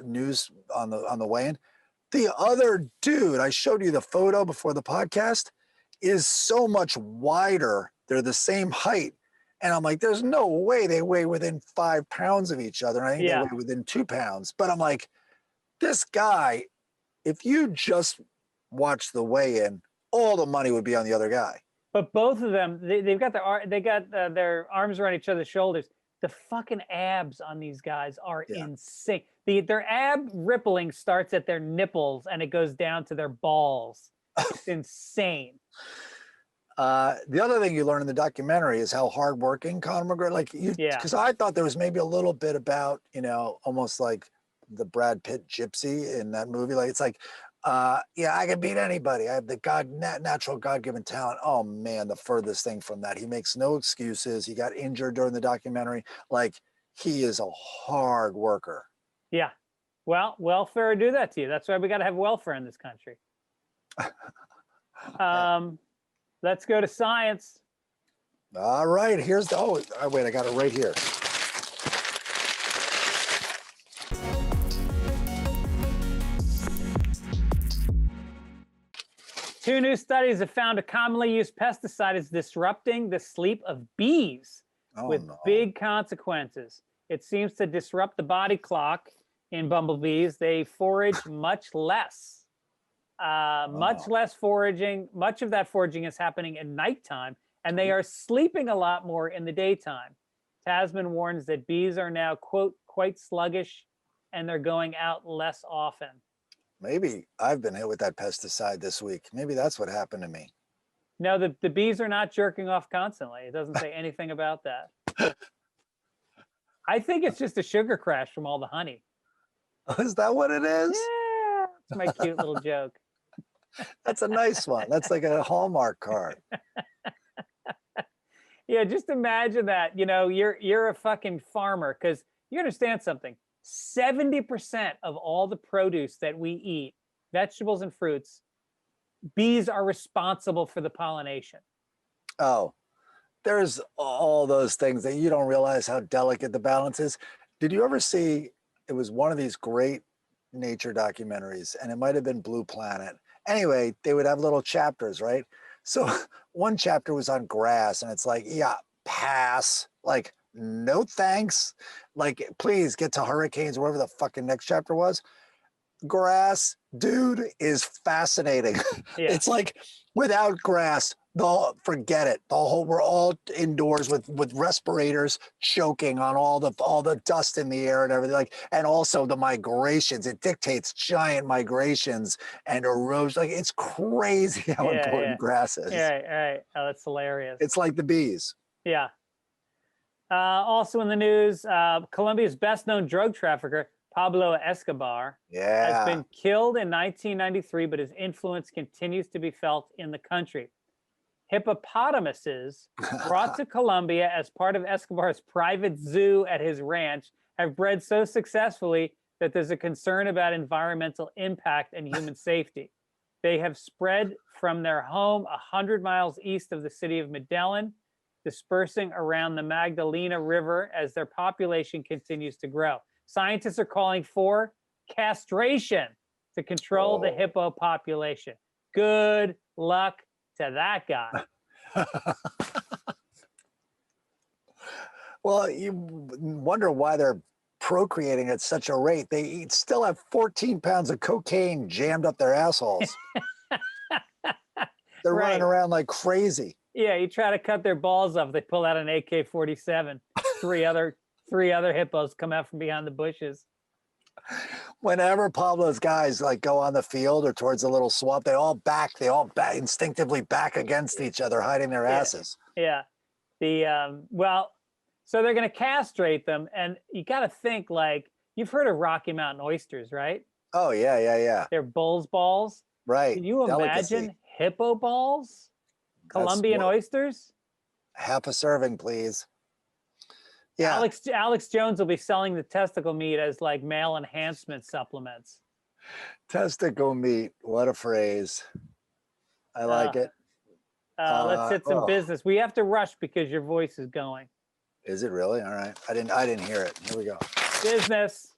news on the weigh-in. The other dude, I showed you the photo before the podcast, is so much wider. They're the same height. And I'm like, there's no way they weigh within 5 pounds of each other. And I think they weigh within 2 pounds. But I'm like, this guy, if you just watch the weigh-in, all the money would be on the other guy. But both of them, they've got their arms around each other's shoulders. The fucking abs on these guys are insane. Their ab rippling starts at their nipples and it goes down to their balls. It's insane. The other thing you learn in the documentary is how hardworking Conor McGregor, because I thought there was maybe a little bit about, almost like the Brad Pitt gypsy in that movie. Like, it's like, I can beat anybody. I have the natural God-given talent. Oh man, the furthest thing from that. He makes no excuses. He got injured during the documentary. Like, he is a hard worker. Yeah. Well, welfare will do that to you. That's why we got to have welfare in this country. Let's go to science. All right, here's the, wait, I got it right here. Two new studies have found a commonly used pesticide is disrupting the sleep of bees with big consequences. It seems to disrupt the body clock in bumblebees. They forage much less. Much less foraging. Much of that foraging is happening at nighttime, and they are sleeping a lot more in the daytime. Tasman warns that bees are now, quote, quite sluggish, and they're going out less often. Maybe I've been hit with that pesticide this week. Maybe that's what happened to me. No, the bees are not jerking off constantly. It doesn't say anything about that. I think it's just a sugar crash from all the honey. Is that what it is? Yeah, it's my cute little joke. That's a nice one. That's like a Hallmark card. Yeah, just imagine that. You're a fucking farmer, because you understand something. 70% of all the produce that we eat, vegetables and fruits, bees are responsible for the pollination. Oh, there's all those things that you don't realize how delicate the balance is. Did you ever see, it was one of these great nature documentaries, and it might have been Blue Planet. Anyway, they would have little chapters, right? So one chapter was on grass, and it's like, pass. Like, no thanks. Like, please get to hurricanes, wherever the fucking next chapter was. Grass, dude, is fascinating. Yeah. It's like, without grass, forget it. We're all indoors with respirators choking on all the dust in the air and everything. Like, and also the migrations. It dictates giant migrations and erosion. Like, it's crazy how important grass is. Right. Oh, that's hilarious. It's like the bees. Yeah. Also in the news, Colombia's best-known drug trafficker, Pablo Escobar, has been killed in 1993, but his influence continues to be felt in the country. Hippopotamuses brought to Colombia as part of Escobar's private zoo at his ranch have bred so successfully that there's a concern about environmental impact and human safety. They have spread from their home 100 miles east of the city of Medellin, dispersing around the Magdalena River as their population continues to grow. Scientists are calling for castration to control the hippo population. Good luck to that guy. Well, you wonder why they're procreating at such a rate. They still have 14 pounds of cocaine jammed up their assholes. They're running around like crazy. Yeah, you try to cut their balls off, they pull out an AK-47. Three other hippos come out from behind the bushes. Whenever Pablo's guys like go on the field or towards a little swamp, they all instinctively back against each other, hiding their asses. Yeah. So they're going to castrate them, and you got to think, like, you've heard of Rocky Mountain oysters, right? Oh yeah. They're bull's balls. Right. Can you imagine hippo balls? Colombian oysters? Half a serving, please. Yeah. Alex Jones will be selling the testicle meat as like male enhancement supplements. Testicle meat. What a phrase. I like it. Let's hit some business. We have to rush because your voice is going. Is it really? All right. I didn't hear it. Here we go. Business.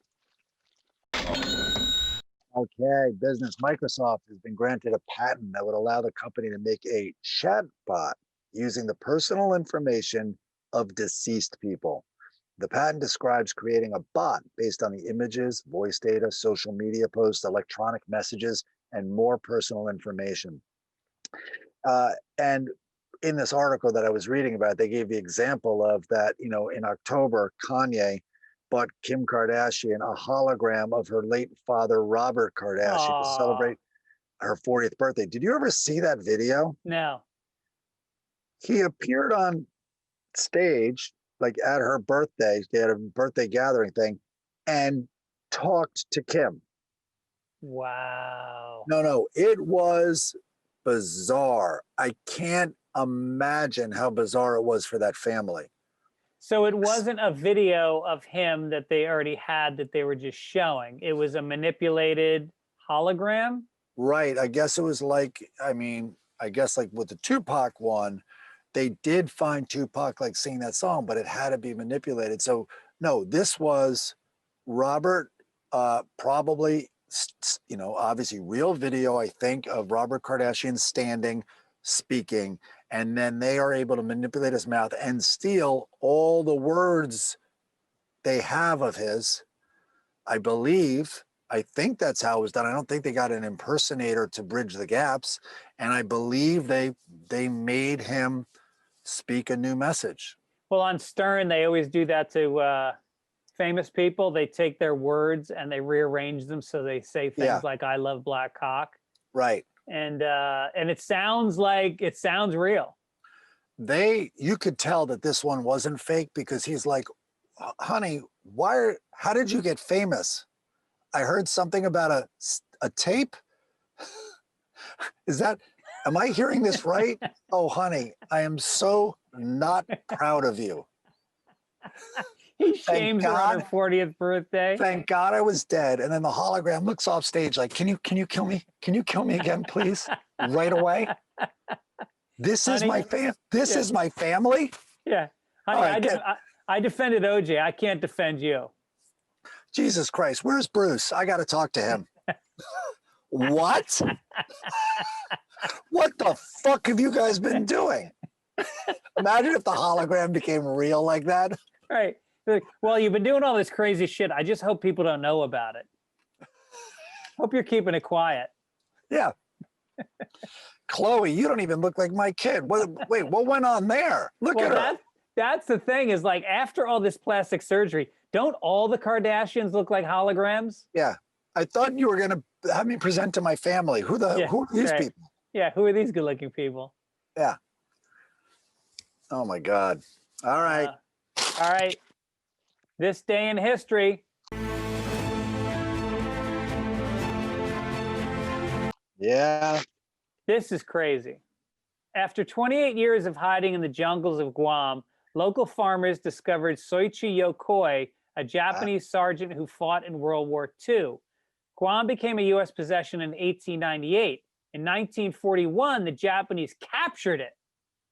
Okay, business. Microsoft has been granted a patent that would allow the company to make a chatbot using the personal information of deceased people. The patent describes creating a bot based on the images, voice data, social media posts, electronic messages, and more personal information. And in this article that I was reading about, they gave the example of that, in October, Kanye bought Kim Kardashian a hologram of her late father, Robert Kardashian, to Oh, celebrate her 40th birthday. Did you ever see that video? no. He appeared on stage, like at her birthday. They had a birthday gathering thing and talked to Kim. Wow. No, it was bizarre. I can't imagine how bizarre it was for that family. So it wasn't a video of him that they already had that they were just showing. It was a manipulated hologram. Right. I guess it was like, I guess like with the Tupac one, they did find Tupac like singing that song, but it had to be manipulated. So no, this was Robert, probably, obviously real video, I think, of Robert Kardashian standing, speaking, and then they are able to manipulate his mouth and steal all the words they have of his. I think that's how it was done. I don't think they got an impersonator to bridge the gaps, and I believe they made him speak a new message. Well, on Stern, they always do that to famous people. They take their words and they rearrange them so they say things like "I love black cock." Right. And it sounds real. You could tell that this one wasn't fake because he's like, honey, how did you get famous? I heard something about a tape. Am I hearing this right? Oh, honey, I am so not proud of you. He shames her on her 40th birthday. Thank God I was dead. And then the hologram looks off stage like, can you kill me? Can you kill me again, please? Right away. This is my family. Yeah. Honey, I defended OJ. I can't defend you. Jesus Christ. Where's Bruce? I got to talk to him. What? What the fuck have you guys been doing? Imagine if the hologram became real like that. Right. Well, you've been doing all this crazy shit. I just hope people don't know about it. Hope you're keeping it quiet. Yeah. Chloe, you don't even look like my kid. Wait, what went on there? Look at her. That's the thing is like after all this plastic surgery, don't all the Kardashians look like holograms? Yeah. I thought you were going to have me present to my family. Who are these people? Yeah. Who are these good looking people? Yeah. Oh my God. All right. All right. This day in history. Yeah. This is crazy. After 28 years of hiding in the jungles of Guam, local farmers discovered Soichi Yokoi, a Japanese sergeant who fought in World War II. Guam became a U.S. possession in 1898. In 1941, the Japanese captured it.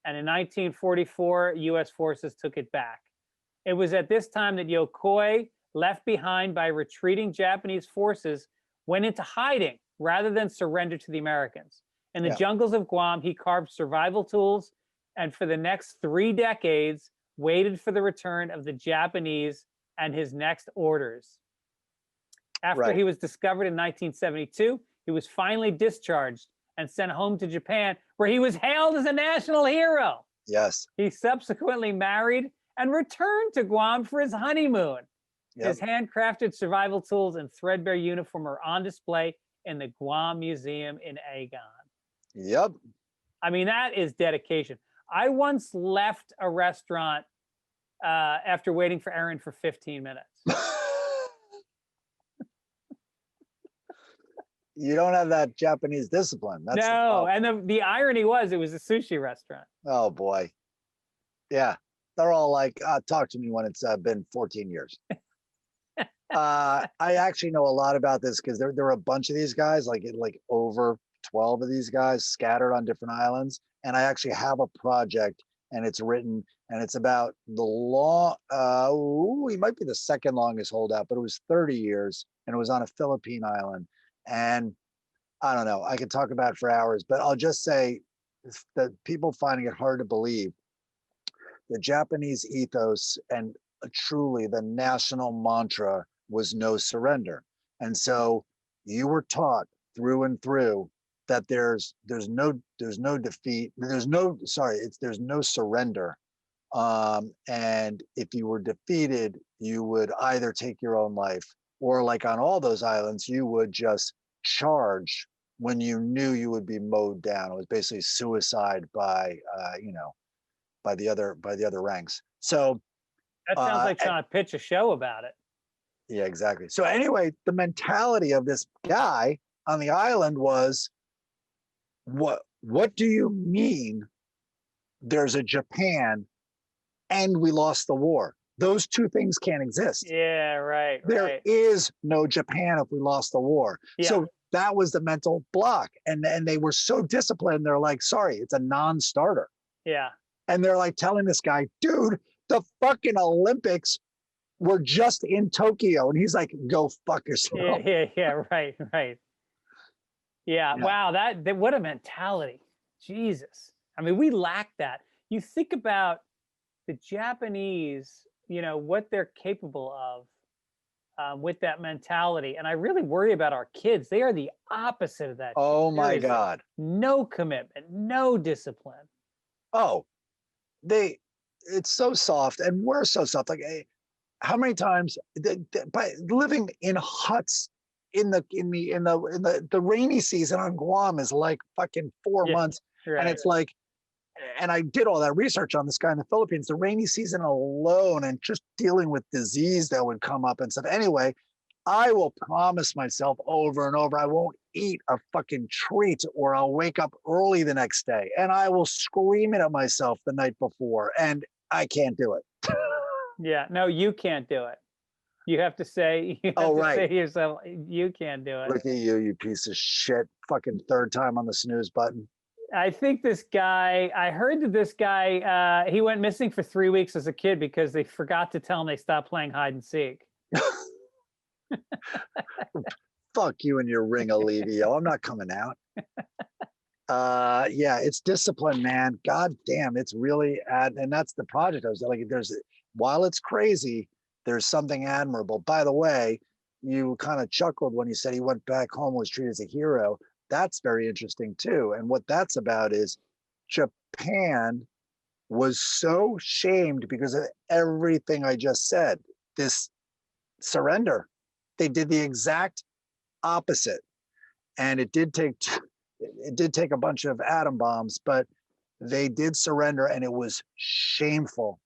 And in 1944, U.S. forces took it back. It was at this time that Yokoi, left behind by retreating Japanese forces, went into hiding rather than surrender to the Americans. In the jungles of Guam, he carved survival tools and for the next 3 decades, waited for the return of the Japanese and his next orders. After he was discovered in 1972, he was finally discharged and sent home to Japan, where he was hailed as a national hero. Yes. He subsequently married and returned to Guam for his honeymoon. Yep. His handcrafted survival tools and threadbare uniform are on display in the Guam Museum in Agon. Yep. I mean, that is dedication. I once left a restaurant after waiting for Aaron for 15 minutes. You don't have that Japanese discipline. That's no, and the irony was it was a sushi restaurant. Oh, boy. Yeah. They're all like, talk to me when it's been 14 years. I actually know a lot about this because there are a bunch of these guys, like over 12 of these guys scattered on different islands. And I actually have a project and it's written and it's about the long, he might be the second longest holdout, but it was 30 years and it was on a Philippine island. And I don't know, I could talk about it for hours, but I'll just say that people finding it hard to believe the Japanese ethos and truly the national mantra was no surrender. And so you were taught through and through that there's no defeat, there's no surrender. And if you were defeated, you would either take your own life, or like on all those islands, you would just charge when you knew you would be mowed down. It was basically suicide by by the other ranks. So That sounds like trying to pitch a show about it. yeah, exactly. So anyway, the mentality of this guy on the island was, what do you mean there's a Japan and we lost the war? Those two things can't exist. Yeah, right. There is no Japan if we lost the war. Yeah. So that was the mental block. And they were so disciplined. They're like, sorry, it's a non-starter. Yeah. And they're like telling this guy, dude, the fucking Olympics were just in Tokyo. And he's like, go fuck yourself. Yeah, right. Yeah. Wow, that what a mentality. Jesus. I mean, we lack that. You think about the Japanese, what they're capable of with that mentality. And I really worry about our kids. They are the opposite of that. Oh my God. No commitment, no discipline. Oh, it's so soft, and we're so soft. Like, how many times by living in huts in the rainy season on Guam is like fucking 4 months. Right. And it's like, and I did all that research on this guy in the Philippines, the rainy season alone, and just dealing with disease that would come up and stuff. Anyway, I will promise myself over and over, I won't eat a fucking treat, or I'll wake up early the next day, and I will scream it at myself the night before, and I can't do it. Yeah, no, you can't do it. You have to say, say to yourself, you can't do it. Look at you, you piece of shit. Fucking third time on the snooze button. I think this guy, I heard that this guy, he went missing for 3 weeks as a kid because they forgot to tell him they stopped playing hide and seek. Fuck you and your ring, Alivio. I'm not coming out. Yeah, it's discipline, man. God damn, it's really and that's the project. I was like, while it's crazy, there's something admirable. By the way, you kind of chuckled when you said he went back home, was treated as a hero. That's very interesting too. And what that's about is Japan was so shamed because of everything I just said. This surrender, they did the exact opposite, and it did take a bunch of atom bombs, but they did surrender, and it was shameful.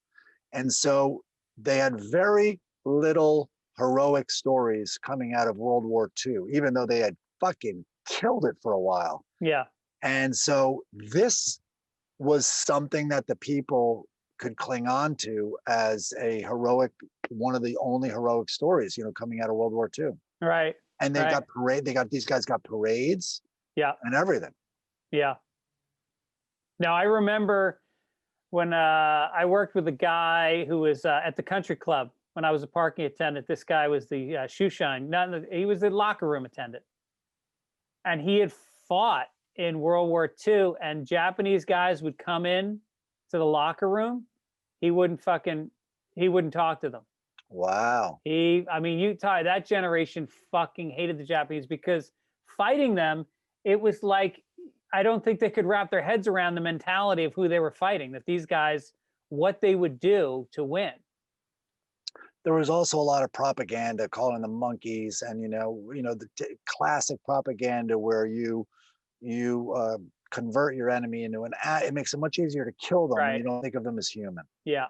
And so they had very little heroic stories coming out of World War II, even though they had fucking killed it for a while. Yeah. And so this was something that the people could cling on to as a heroic, one of the only heroic stories, coming out of World War II. Right. And these guys got parades. Yeah. And everything. Yeah. Now, I remember when I worked with a guy who was at the country club when I was a parking attendant. This guy was the shoe shine. He was the locker room attendant. And he had fought in World War II, and Japanese guys would come in to the locker room. He wouldn't talk to them. Wow. That generation fucking hated the Japanese because fighting them, it was like, I don't think they could wrap their heads around the mentality of who they were fighting, that these guys, what they would do to win. There was also a lot of propaganda calling them monkeys, and the classic propaganda where you convert your enemy into it makes it much easier to kill them when you don't think of them as human. Yeah.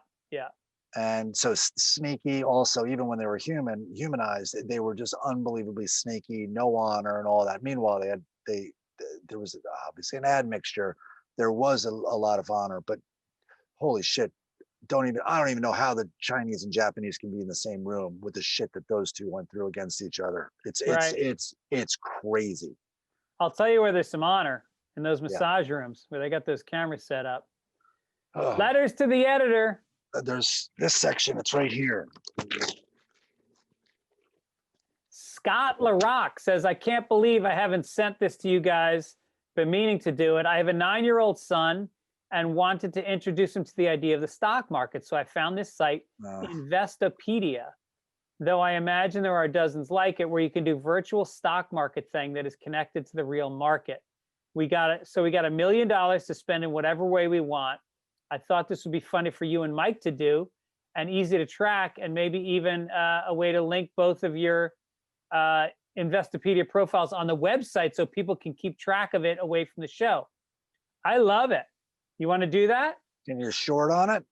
And so sneaky also, even when they were humanized, they were just unbelievably sneaky, no honor and all that. Meanwhile, there was obviously an admixture. There was a lot of honor, but holy shit, I don't even know how the Chinese and Japanese can be in the same room with the shit that those two went through against each other. It's crazy. I'll tell you where there's some honor, in those massage rooms where they got those cameras set up. Letters to the editor. There's this section. It's right here. Scott LaRock says, I can't believe I haven't sent this to you guys. Been meaning to do it. I have a 9-year-old son. and wanted to introduce him to the idea of the stock market. So I found this site, Investopedia, though I imagine there are dozens like it, where you can do virtual stock market thing that is connected to the real market. We got it. So we got $1 million to spend in whatever way we want. I thought this would be funny for you and Mike to do and easy to track, and maybe even a way to link both of your Investopedia profiles on the website so people can keep track of it away from the show. I love it. You want to do that? Can you short on it?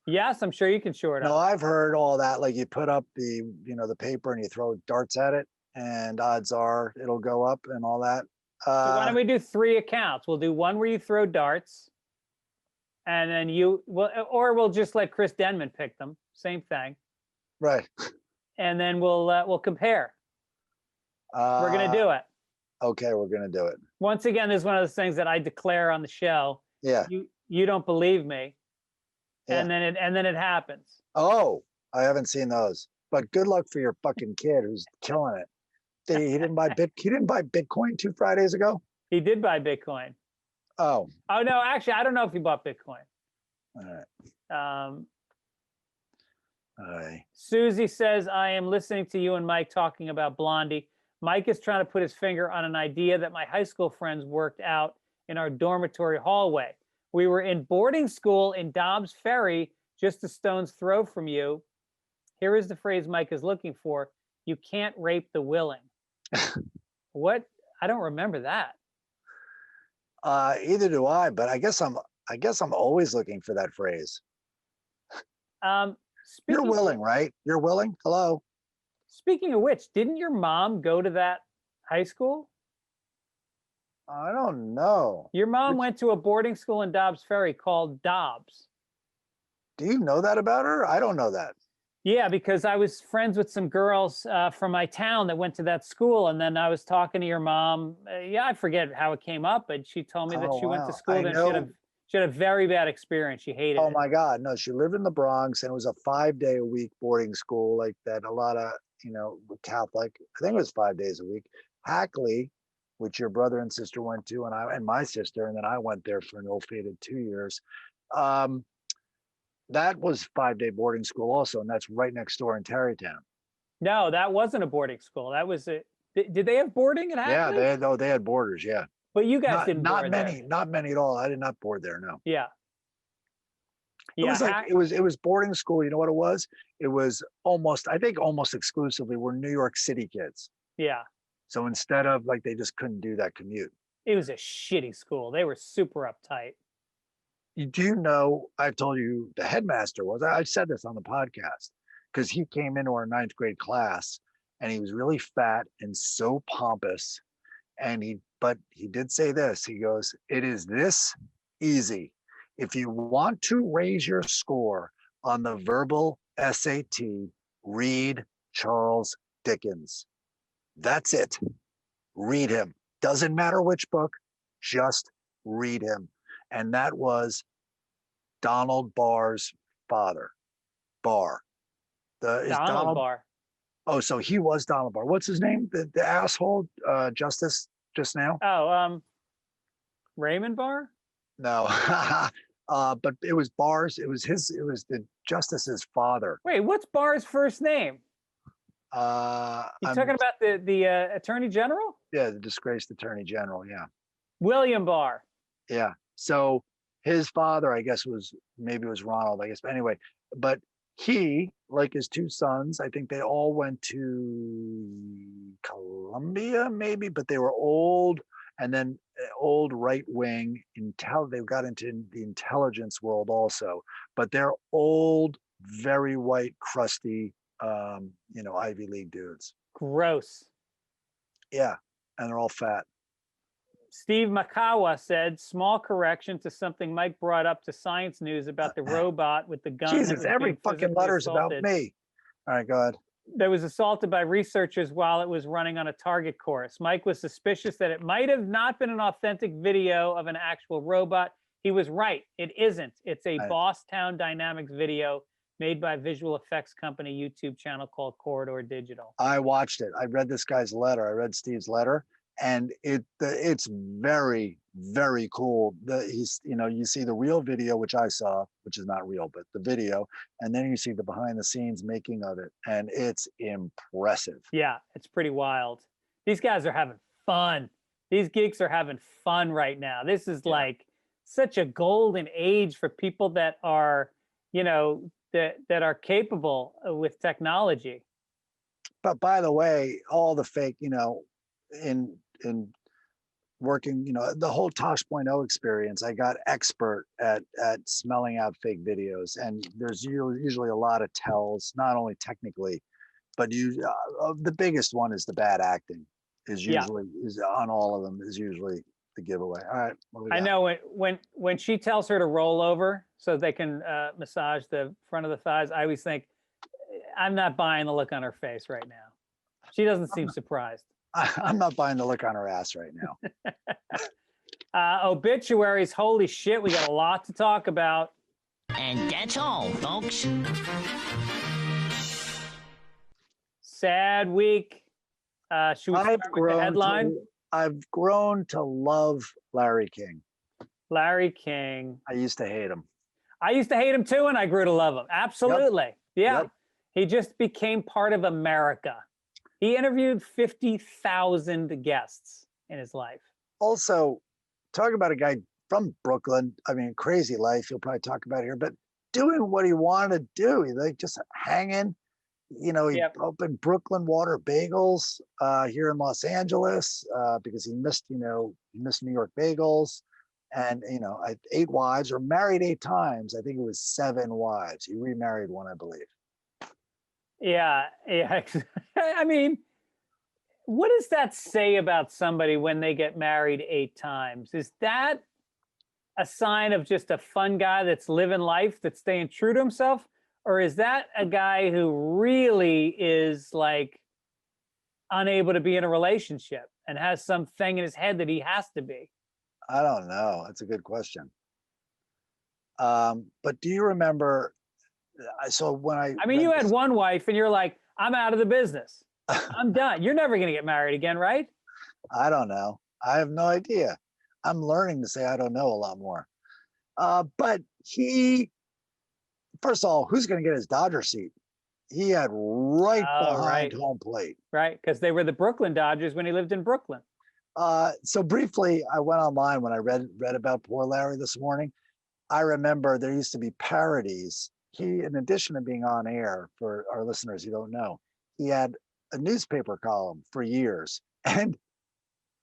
Yes, I'm sure you can short No, up. I've heard all that. Like you put up the, the paper and you throw darts at it, and odds are it'll go up and all that. So why don't we do 3 accounts? We'll do one where you throw darts, and then or we'll just let Chris Denman pick them. Same thing. Right. And then we'll compare. We're gonna do it. Okay, we're gonna do it. Once again, this is one of those things that I declare on the show. Yeah. You don't believe me, Yeah. and then it happens. Oh, I haven't seen those. But good luck for your fucking kid who's killing it. He didn't buy Bitcoin 2 Fridays ago. He did buy Bitcoin. Oh. Oh no, actually, I don't know if he bought Bitcoin. All right. Susie says, I am listening to you and Mike talking about Blondie. Mike is trying to put his finger on an idea that my high school friends worked out in our dormitory hallway. We were in boarding school in Dobbs Ferry, just a stone's throw from you. Here is the phrase Mike is looking for. You can't rape the willing. What? I don't remember that. Either do I, but I guess I'm always looking for that phrase. You're willing, right? You're willing? Hello? Speaking of which, didn't your mom go to that high school? I don't know. Your mom went to a boarding school in Dobbs Ferry called Dobbs. Do you know that about her? I don't know that. Yeah, because I was friends with some girls from my town that went to that school. And then I was talking to your mom. I forget how it came up, but she told me that she went to school and she had a very bad experience. She hated it. Oh my God. No, she lived in the Bronx and it was a 5-day-a-week boarding school like that. A lot of, Catholic, I think it was 5 days a week. Hackley, which your brother and sister went to, and my sister, and then I went there for an ill-fated 2 years. That was 5-day boarding school also, and that's right next door in Tarrytown. No, that wasn't a boarding school. That was it. Did they have boarding at Hackley? Yeah, they had boarders, yeah. But you guys didn't board there. Not many at all. I did not board there, no. Yeah. It was like it was boarding school. You know what it was? It was almost exclusively were New York City kids. Yeah. So instead of like they just couldn't do that commute. It was a shitty school. They were super uptight. Do you know, I told you the headmaster was, I said this on the podcast, because he came into our 9th grade class and he was really fat and so pompous. But he did say this, he goes, it is this easy. If you want to raise your score on the verbal SAT, read Charles Dickens. That's it. Read him. Doesn't matter which book, just read him. And that was Donald Barr's father. Barr. Donald Barr. Oh, so he was Donald Barr. What's his name? The asshole justice just now? Oh, Raymond Barr? No. But it was Barr's. It was the justice's father. Wait, what's Barr's first name? You talking about the attorney general? Yeah, the disgraced attorney general. Yeah. William Barr. Yeah. So his father, I guess, was Ronald, I guess. But anyway, but he, like his 2 sons, I think they all went to Columbia, maybe, but they were old, and then old right wing they got into the intelligence world also. But they're old, very white, crusty, Ivy League dudes. Gross. Yeah, and they're all fat. Steve Makawa said, small correction to something Mike brought up to Science News about the robot with the gun. Jesus, every fucking letter's about me. All right, go ahead. That was assaulted by researchers while it was running on a target course. Mike was suspicious that it might have not been an authentic video of an actual robot. He was right. It isn't. It's a Bosstown Dynamics video made by a visual effects company YouTube channel called Corridor Digital. I watched it. I read this guy's letter. I read Steve's letter. And it's very, very cool. He's, you know, you see the real video, which I saw, which is not real, but the video, and then you see the behind the scenes making of it, and it's impressive. Yeah, it's pretty wild. These guys are having fun. These geeks are having fun right now. This is like such a golden age for people that are, you know, that are capable with technology. But by the way, all the fake, you know, in working, you know, the whole Tosh.0 experience, I got expert at smelling out fake videos, and there's usually a lot of tells, not only technically, but the biggest one is the bad acting. Is usually is on all of them is usually the giveaway. All right, I know when she tells her to roll over so they can massage the front of the thighs, I always think, I'm not buying the look on her face right now. She doesn't seem surprised. I'm not buying the look on her ass right now. Obituaries, holy shit, we got a lot to talk about. And that's all, folks. Sad week. Should we start with the headline? I've grown to love Larry King. Larry King. I used to hate him. I used to hate him too, and I grew to love him. Absolutely. Yep. Yeah. Yep. He just became part of America. He interviewed 50,000 guests in his life. Also, talk about a guy from Brooklyn. I mean, crazy life. He'll probably talk about it here, but doing what he wanted to do. He like just hanging. You know, he opened Brooklyn Water Bagels here in Los Angeles because he missed New York bagels. And, you know, 8 wives, or married 8 times. I think it was 7 wives. He remarried one, I believe. Yeah. I mean, what does that say about somebody when they get married 8 times? Is that a sign of just a fun guy that's living life, that's staying true to himself? Or is that a guy who really is like unable to be in a relationship and has something in his head that he has to be? I don't know. That's a good question. But do you remember? So when I mean, you had one wife and you're like, I'm out of the business. I'm done. You're never going to get married again, right? I don't know. I have no idea. I'm learning to say I don't know a lot more. But first of all, who's going to get his Dodger seat? He had right behind home plate. Right, because they were the Brooklyn Dodgers when he lived in Brooklyn. So briefly, I went online when I read about poor Larry this morning. I remember there used to be parodies. He, in addition to being on air, for our listeners who don't know, he had a newspaper column for years. And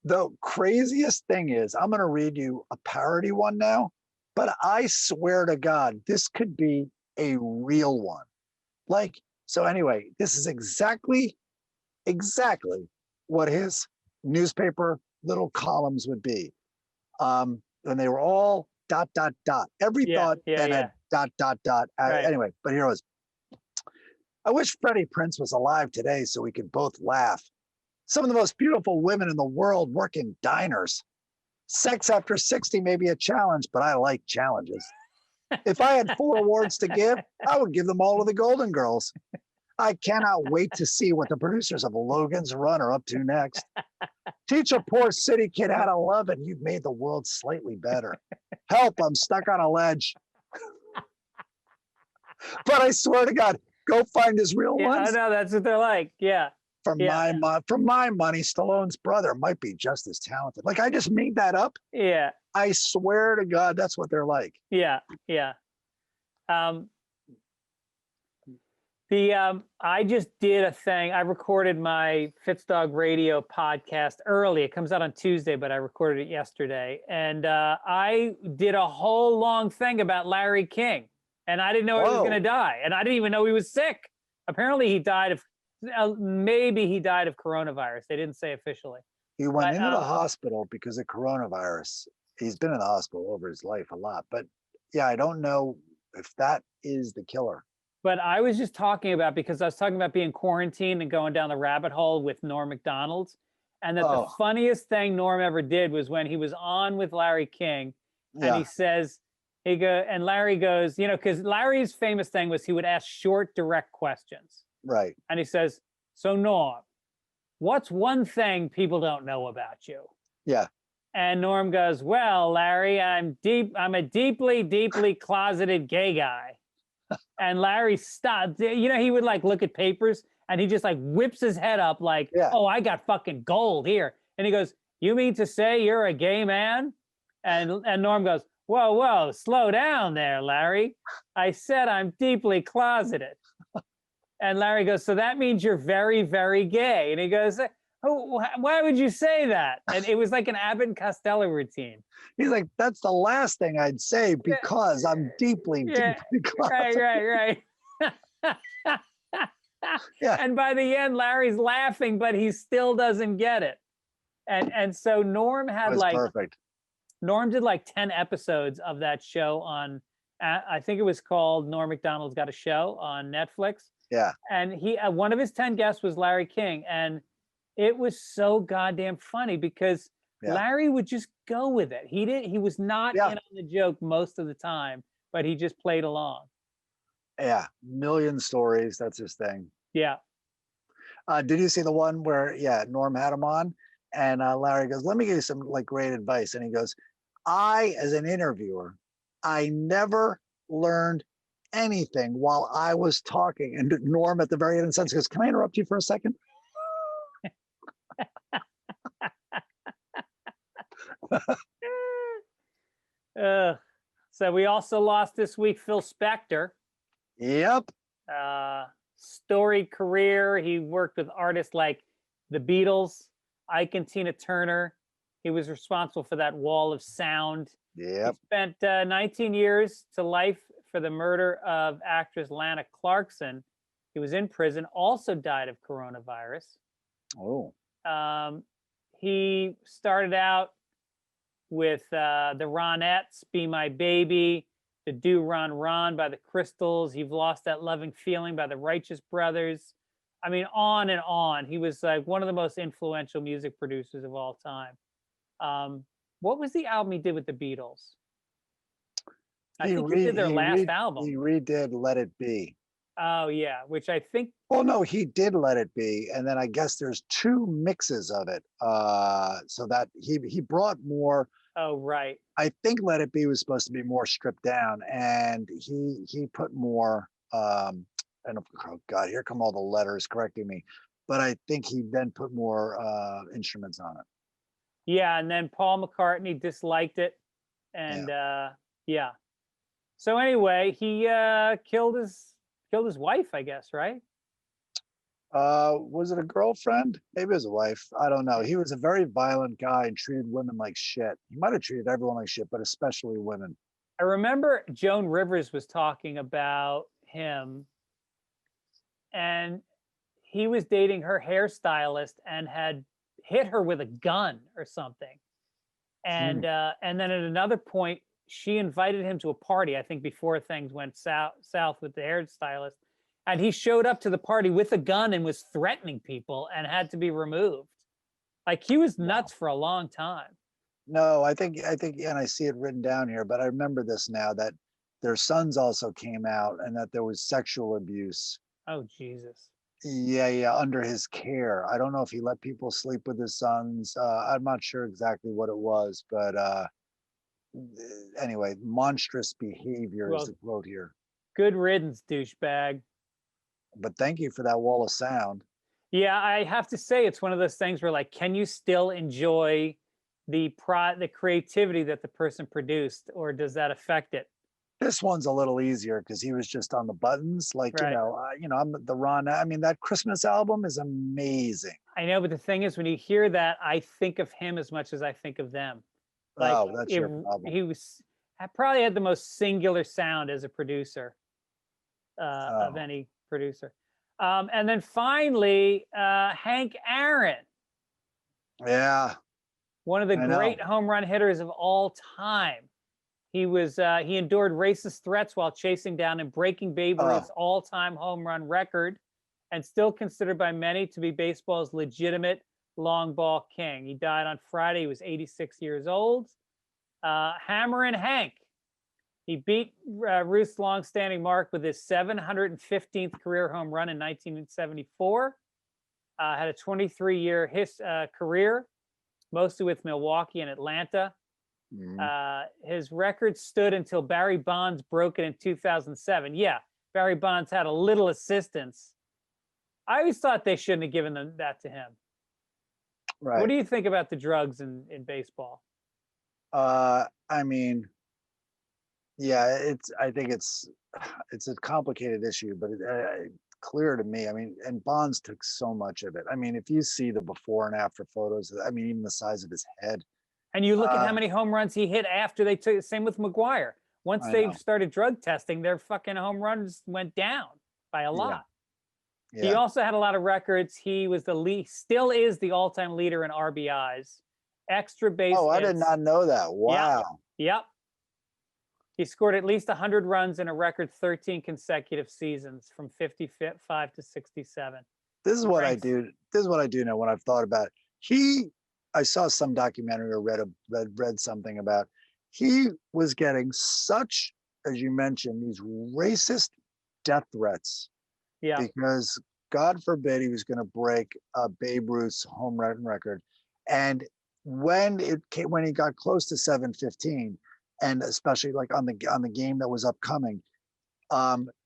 the craziest thing is, I'm going to read you a parody one now, but I swear to God, this could be a real one. Like, so anyway, this is exactly what his newspaper little columns would be. And they were all ... Every thought and a ... Right. Anyway, but here it was. I wish Freddie Prinze was alive today so we could both laugh. Some of the most beautiful women in the world work in diners. Sex after 60 may be a challenge, but I like challenges. If I had 4 awards to give, I would give them all to the Golden Girls. I cannot wait to see what the producers of Logan's Run are up to next. Teach a poor city kid how to love, and you've made the world slightly better. Help, I'm stuck on a ledge. But I swear to God, go find his real ones. I know, that's what they're like. Yeah. For my money, Stallone's brother might be just as talented. Like, I just made that up. Yeah. I swear to God, that's what they're like. Yeah. I just did a thing. I recorded my Fitzdog Radio podcast early. It comes out on Tuesday, but I recorded it yesterday. And I did a whole long thing about Larry King. And I didn't know he was going to die. And I didn't even know he was sick. Apparently he died of, maybe he died of coronavirus. They didn't say officially. He went into the hospital because of coronavirus. He's been in the hospital over his life a lot. But yeah, I don't know if that is the killer. But I was just talking about, because I was talking about being quarantined and going down the rabbit hole with Norm Macdonald's. And that the funniest thing Norm ever did was when he was on with Larry King, and he says, and Larry goes, you know, because Larry's famous thing was he would ask short, direct questions. Right. And he says, so Norm, what's one thing people don't know about you? Yeah. And Norm goes, well, Larry, I'm a deeply, deeply closeted gay guy. And Larry stopped. You know, he would like look at papers and he just like whips his head up like, Yeah. oh, I got fucking gold here. And he goes, you mean to say you're a gay man? And Norm goes, whoa, whoa, slow down there, Larry. I said I'm deeply closeted. And Larry goes, so that means you're very, very gay. And he goes, oh, why would you say that? And it was like an Abbott and Costello routine. He's like, that's the last thing I'd say because I'm deeply, Yeah, deeply closeted. right. Yeah. And by the end, Larry's laughing, but he still doesn't get it. And so Norm had That's like perfect. Norm did like 10 episodes of that show on, I think it was called Norm Macdonald's Got a Show on Netflix. Yeah. And he, one of his 10 guests was Larry King. And it was so goddamn funny because Larry would just go with it. He was not in on the joke most of the time, but he just played along. Yeah. Million stories. That's his thing. Yeah. Did you see the one where, Norm had him on and Larry goes, let me give you some like great advice. And he goes, I, as an interviewer, I never learned anything while I was talking. And Norm at the very end of the sentence goes, can I interrupt you for a second? So we also lost this week Phil Spector. Yep. Storied career. He worked with artists like the Beatles, Ike and Tina Turner. He was responsible for that wall of sound. Yep. He spent 19 years to life for the murder of actress Lana Clarkson. He was in prison, also died of coronavirus. Oh. He started out with the Ronettes, Be My Baby, the Do Ron Ron by the Crystals, You've Lost That Loving Feeling by the Righteous Brothers. I mean, on and on. He was like one of the most influential music producers of all time. What was the album he did with the Beatles? I think he did their last album. He redid Let It Be. Oh, yeah, which I think... Well, no, he did Let It Be. And then I guess there's 2 mixes of it. So that he brought more... Oh, right. I think Let It Be was supposed to be more stripped down. And he put more... and oh God, here come all the letters correcting me. But I think he then put more instruments on it. Yeah, and then Paul McCartney disliked it. And yeah. So anyway, he killed his wife, I guess, right? Was it a girlfriend? Maybe it was a wife. I don't know. He was a very violent guy and treated women like shit. He might have treated everyone like shit, but especially women. I remember Joan Rivers was talking about him, and he was dating her hairstylist and had hit her with a gun or something. And then at another point, she invited him to a party, I think before things went south with the hairstylist. And he showed up to the party with a gun and was threatening people and had to be removed. Like he was nuts for a long time. No, I think, and I see it written down here, but I remember this now that their sons also came out and that there was sexual abuse. Oh, Jesus. Yeah, under his care. I don't know if he let people sleep with his sons. I'm not sure exactly what it was, but anyway, monstrous behavior is the quote here. Good riddance, douchebag. But thank you for that wall of sound. Yeah, I have to say it's one of those things where like, can you still enjoy the creativity that the person produced, or does that affect it? This one's a little easier because he was just on the buttons. Like, right. I'm the Ron. I mean, that Christmas album is amazing. I know, but the thing is, when you hear that, I think of him as much as I think of them. Like, that's your problem. I probably had the most singular sound as a producer of any producer. And then finally, Hank Aaron. Yeah. One of the great home run hitters of all time. He endured racist threats while chasing down and breaking Babe Ruth's all-time home run record, and still considered by many to be baseball's legitimate long ball king. He died on Friday. He was 86 years old. Hammerin' Hank. He beat Ruth's long-standing mark with his 715th career home run in 1974. Had a 23-year career. mostly with Milwaukee and Atlanta. Mhm. His record stood until Barry Bonds broke it in 2007. Yeah, Barry Bonds had a little assistance. I always thought they shouldn't have given that to him. What Right. do you think about the drugs in baseball? I mean, yeah, I think it's a complicated issue, but clear to me. I mean, and Bonds took so much of it. I mean, if you see the before and after photos, I mean, even the size of his head. And you look at how Uh, many home runs he hit after they took. Same with McGuire. Once I they know. started drug testing, their fucking home runs went down by a Yeah. lot. He Yeah. also had a lot of records. He was the lead, still is the all-time leader in RBIs, extra base Oh, I did hits. not know that. Yeah. Wow. Yep. He scored at least 100 runs in a record 13 consecutive seasons from 55 to 67. This is what I Ranks. do. This is what I do know when I've thought about it. I saw some documentary or read something about he was getting such, as you mentioned, these racist death threats Yeah. because God forbid he was going to break Babe Ruth's home run record. And when he got close to 715, and especially like on the game that was upcoming,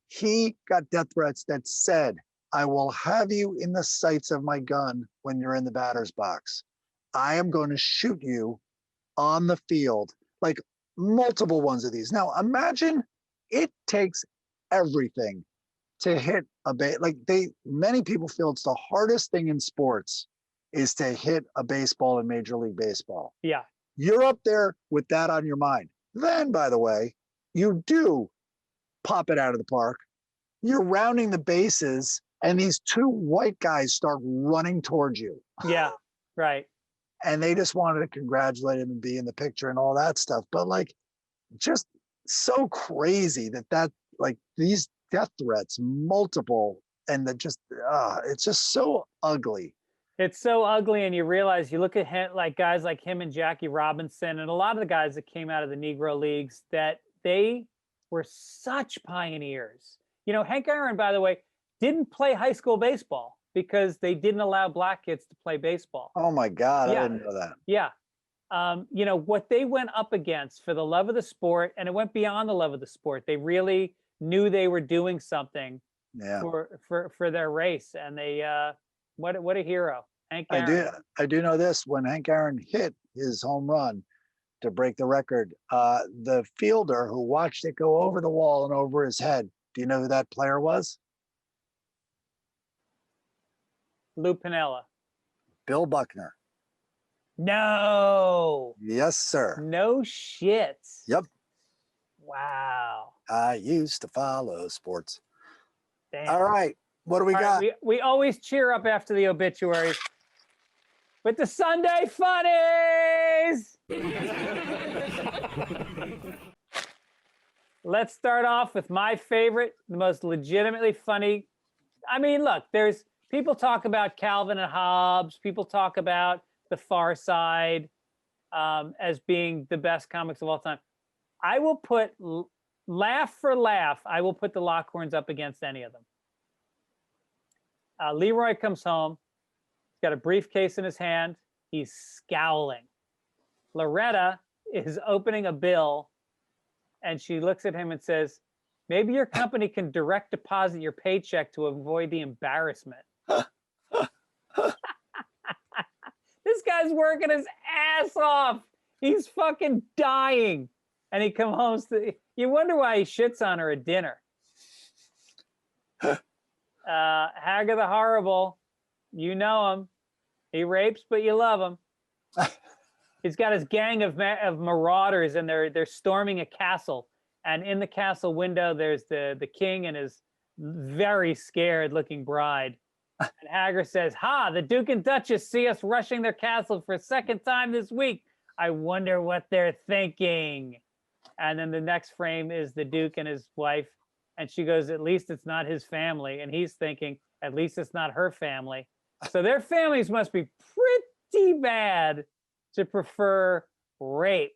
he got death threats that said, "I will have you in the sights of my gun when you're in the batter's box. I am going to shoot you on the field." Like multiple ones of these. Now imagine it takes everything to hit a like many people feel it's the hardest thing in sports is to hit a baseball in Major League Baseball. Yeah. You're up there with that on your mind. Then, by the way, you do pop it out of the park. You're rounding the bases, and these two white guys start running towards you. Yeah. Right. And they just wanted to congratulate him and be in the picture and all that stuff. But like, just so crazy that like these death threats, multiple, and that just it's just so ugly. It's so ugly, and you realize you look at him, like guys like him and Jackie Robinson, and a lot of the guys that came out of the Negro leagues, that they were such pioneers. You know, Hank Aaron, by the way, didn't play high school baseball because they didn't allow black kids to play baseball. Oh my God, Yeah. I didn't know that. Yeah. You know, what they went up against for the love of the sport, and it went beyond the love of the sport. They really knew they were doing something Yeah, for their race, and they what a hero, Hank Aaron. I do know this. When Hank Aaron hit his home run to break the record, the fielder who watched it go over the wall and over his head, do you know who that player was? Lou Piniella. Bill Buckner. No. Yes, sir. No shit. Yep. Wow. I used to follow sports. Damn. All right. What do we All got? right, we always cheer up after the obituaries with the Sunday Funnies. Let's start off with my favorite, the most legitimately funny. I mean, look, there's people talk about Calvin and Hobbes. People talk about The Far Side as being the best comics of all time. I will put laugh for laugh. I will put the Lockhorns up against any of them. Leroy comes home. He's got a briefcase in his hand. He's scowling. Loretta is opening a bill, and she looks at him and says, "Maybe your company can direct deposit your paycheck to avoid the embarrassment." This guy's working his ass off. He's fucking dying. And he comes home. You wonder why he shits on her at dinner. Hagar the Horrible, you know him. He rapes, but you love him. He's got his gang of marauders, and they're storming a castle. And in the castle window, there's the king and his very scared-looking bride. And Hagar says, "Ha, the Duke and Duchess see us rushing their castle for a second time this week. I wonder what they're thinking." And then the next frame is the Duke and his wife. And she goes, "At least it's not his family." And he's thinking, "At least it's not her family." So their families must be pretty bad to prefer rape.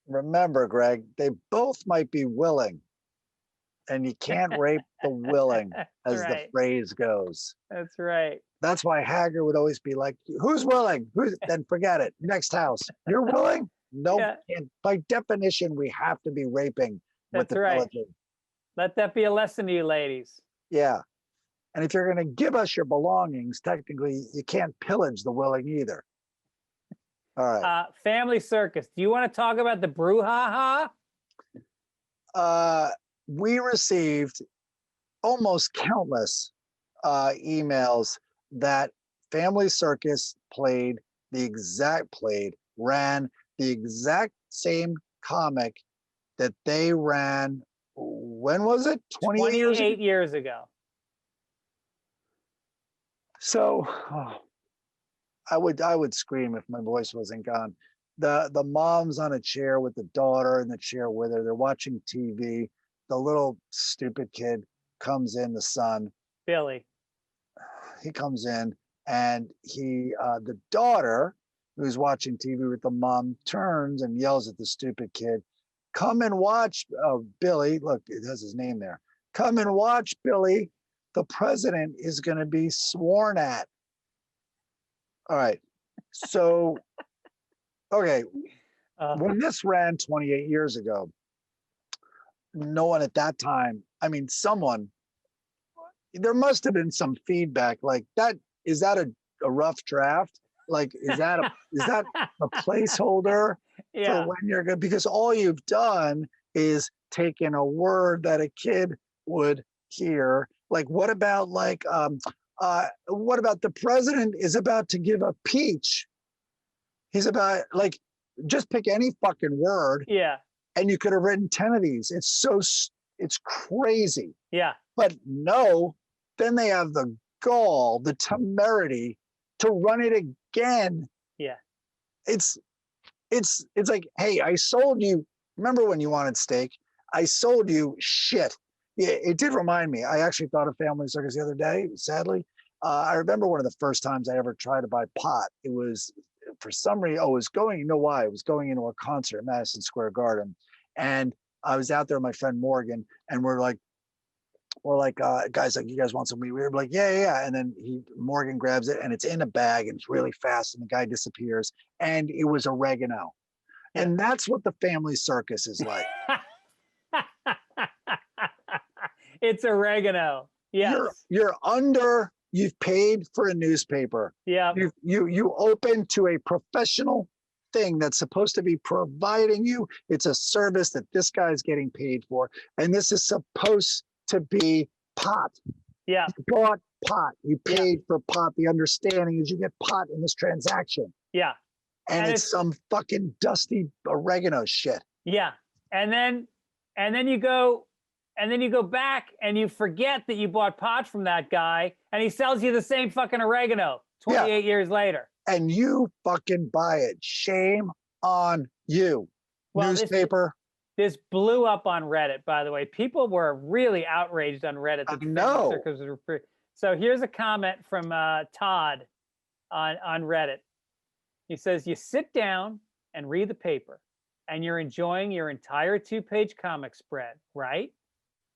Remember, Greg, they both might be willing and you can't rape the willing, as the right. phrase goes. That's right. That's why Hager would always be like, "Who's willing? Who's?" Then forget it. Next house. You're willing? No. Yeah. And by definition, we have to be raping with That's the right. pillaging. Let that be a lesson to you, ladies. Yeah. And if you're going to give us your belongings, technically, you can't pillage the willing either. All right. Family circus. Do you want to talk about the brouhaha? We received almost countless emails that Family Circus ran the exact same comic that they ran. When was it? 28 years ago. So I would scream if my voice wasn't gone. The mom's on a chair with the daughter in the chair with her. They're watching TV. The little stupid kid comes in, the son. Billy. He comes in, and the daughter, who's watching TV with the mom, turns and yells at the stupid kid, "Come and watch, Billy." Look, it has his name there. "Come and watch, Billy. The president is going to be sworn at." All right. So, okay. When this ran 28 years ago, no one at that time, I mean, there must have been some feedback like that. Is that a rough draft? Like, is that a placeholder Yeah. for when you're good? Because all you've done is taken a word that a kid would hear. Like, what about the president is about to give a peach? He's about, like, just pick any fucking word. Yeah. And you could have written 10 of these. It's crazy. Yeah. But no, then they have the gall, the temerity to run it again. Yeah. It's like, hey, I sold you. Remember when you wanted steak? I sold you shit. Yeah, it did remind me. I actually thought of Family Circus the other day, sadly. I remember one of the first times I ever tried to buy pot. It was, for some reason, it was going, you know why? It was going into a concert at Madison Square Garden. And I was out there with my friend Morgan, and we're like, guys, like, you guys want some weed? We were like, yeah. And then Morgan grabs it, and it's in a bag, and it's really fast, and the guy disappears. And it was oregano. Yeah. And that's what the Family Circus is like. It's oregano. Yes. You've paid for a newspaper. Yeah. You open to a professional thing that's supposed to be providing you. It's a service that this guy's getting paid for. And this is supposed to be pot. Yeah. You bought pot. You paid for pot. The understanding is you get pot in this transaction. Yeah. And it's some fucking dusty oregano shit. Yeah. And then you go back and you forget that you bought pot from that guy, and he sells you the same fucking oregano 28 years later. And you fucking buy it. Shame on you. Well, newspaper. This blew up on Reddit, by the way. People were really outraged on Reddit. No. So here's a comment from Todd on Reddit. He says, "You sit down and read the paper, and you're enjoying your entire 2-page comic spread, right?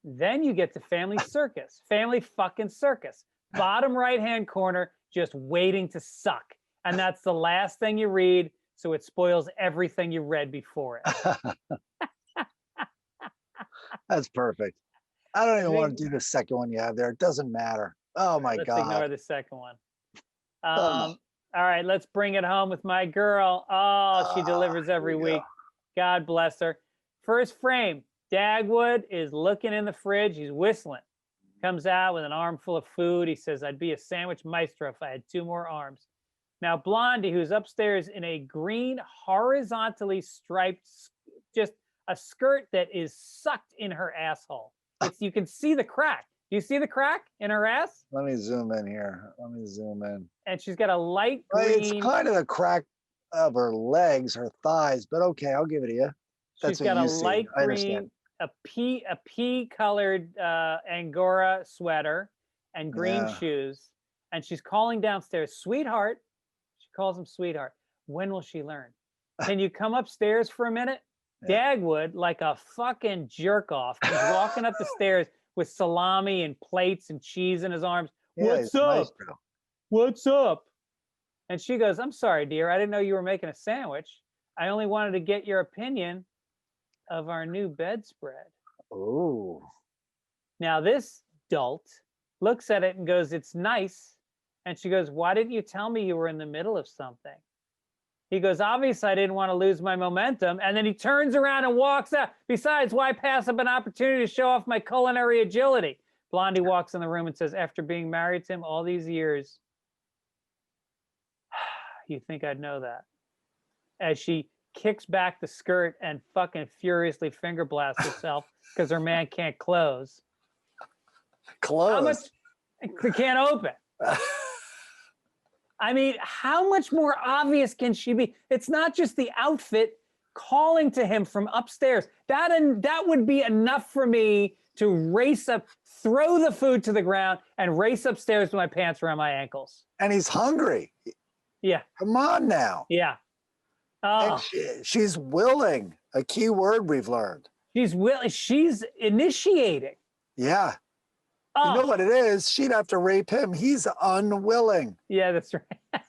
Then you get to Family Circus, Family fucking Circus, bottom right-hand corner, just waiting to suck. And that's the last thing you read, so it spoils everything you read before it." That's perfect. I don't even want to do the second one you have there. It doesn't matter. Oh my God. Let's ignore the second one. All right, let's bring it home with my girl. Oh, she delivers every week. God bless her. First frame. Dagwood is looking in the fridge. He's whistling. Comes out with an armful of food. He says, "I'd be a sandwich maestro if I had 2 more arms." Now, Blondie, who's upstairs in a green, horizontally striped, just a skirt that is sucked in her asshole. You can see the crack. Do you see the crack in her ass? Let me zoom in here. Let me zoom in. And she's got a light green. It's kind of the crack of her legs, her thighs, but okay, I'll give it to you. She's got a light green, a pea colored Angora sweater and green shoes. And she's calling downstairs, "Sweetheart." She calls him sweetheart. When will she learn? "Can you come upstairs for a minute?" Dagwood, like a fucking jerk off, comes walking up the stairs with salami and plates and cheese in his arms. Yeah, What's he's a up? maestro. What's up? And she goes, I'm sorry, dear. I didn't know you were making a sandwich. I only wanted to get your opinion of our new bedspread. Oh. Now, this dolt looks at it and goes, it's nice. And she goes, why didn't you tell me you were in the middle of something? He goes, obviously, I didn't want to lose my momentum. And then he turns around and walks out. Besides, why pass up an opportunity to show off my culinary agility? Blondie walks in the room and says, after being married to him all these years, you think I'd know that? As she kicks back the skirt and fucking furiously finger blasts herself because her man can't close. How much? They can't open. I mean, how much more obvious can she be? It's not just the outfit calling to him from upstairs. That would be enough for me to race up, throw the food to the ground, and race upstairs with my pants around my ankles. And he's hungry. Yeah. Come on now. Yeah. And she's willing. A key word we've learned. She's willing. She's initiating. Yeah. Oh. You know what it is? She'd have to rape him. He's unwilling. Yeah, that's right.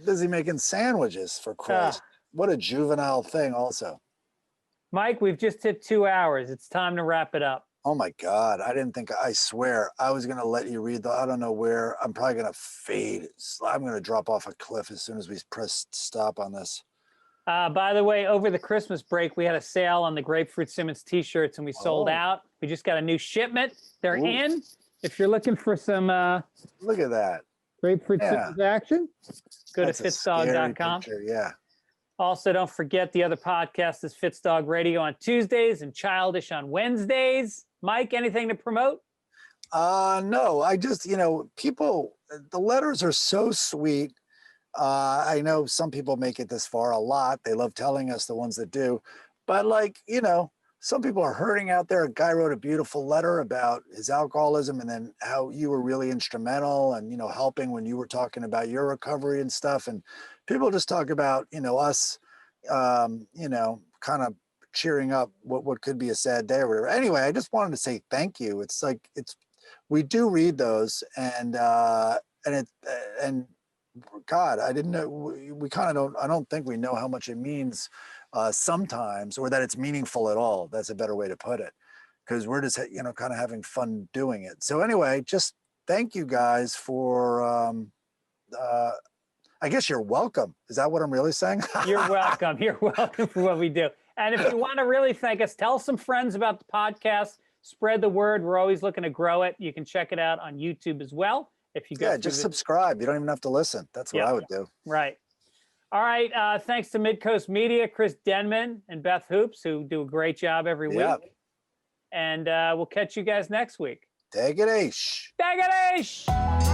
Busy making sandwiches, for Christ. What a juvenile thing also. Mike, we've just hit 2 hours. It's time to wrap it up. Oh my God. I swear, I was going to let you read I don't know where. I'm probably going to fade. I'm going to drop off a cliff as soon as we press stop on this. By the way, over the Christmas break, we had a sale on the Grapefruit Simmons t-shirts and we sold out. We just got a new shipment. They're in. If you're looking for some look at that. Grapefruit Simmons action, go to fitzdog.com. Yeah. Also, don't forget the other podcast is Fitzdog Radio on Tuesdays and Childish on Wednesdays. Mike, anything to promote? No, I just, people, the letters are so sweet. I know some people make it this far a lot. They love telling us, the ones that do. But some people are hurting out there. A guy wrote a beautiful letter about his alcoholism and then how you were really instrumental and, helping when you were talking about your recovery and stuff. And people just talk about, us, kind of cheering up what could be a sad day or whatever. Anyway, I just wanted to say thank you. We do read those and God, I didn't know, we kind of don't, I don't think we know how much it means sometimes, or that it's meaningful at all. That's a better way to put it, because we're just, kind of having fun doing it. So anyway, just thank you guys for, I guess you're welcome. Is that what I'm really saying? You're welcome. You're welcome for what we do. And if you want to really thank us, tell some friends about the podcast, spread the word. We're always looking to grow it. You can check it out on YouTube as well. If you go just subscribe. You don't even have to listen. That's what I would do. Right. All right. Thanks to Midcoast Media, Chris Denman and Beth Hoops, who do a great job every week. And we'll catch you guys next week. Take it, Aish. Take it, Aish.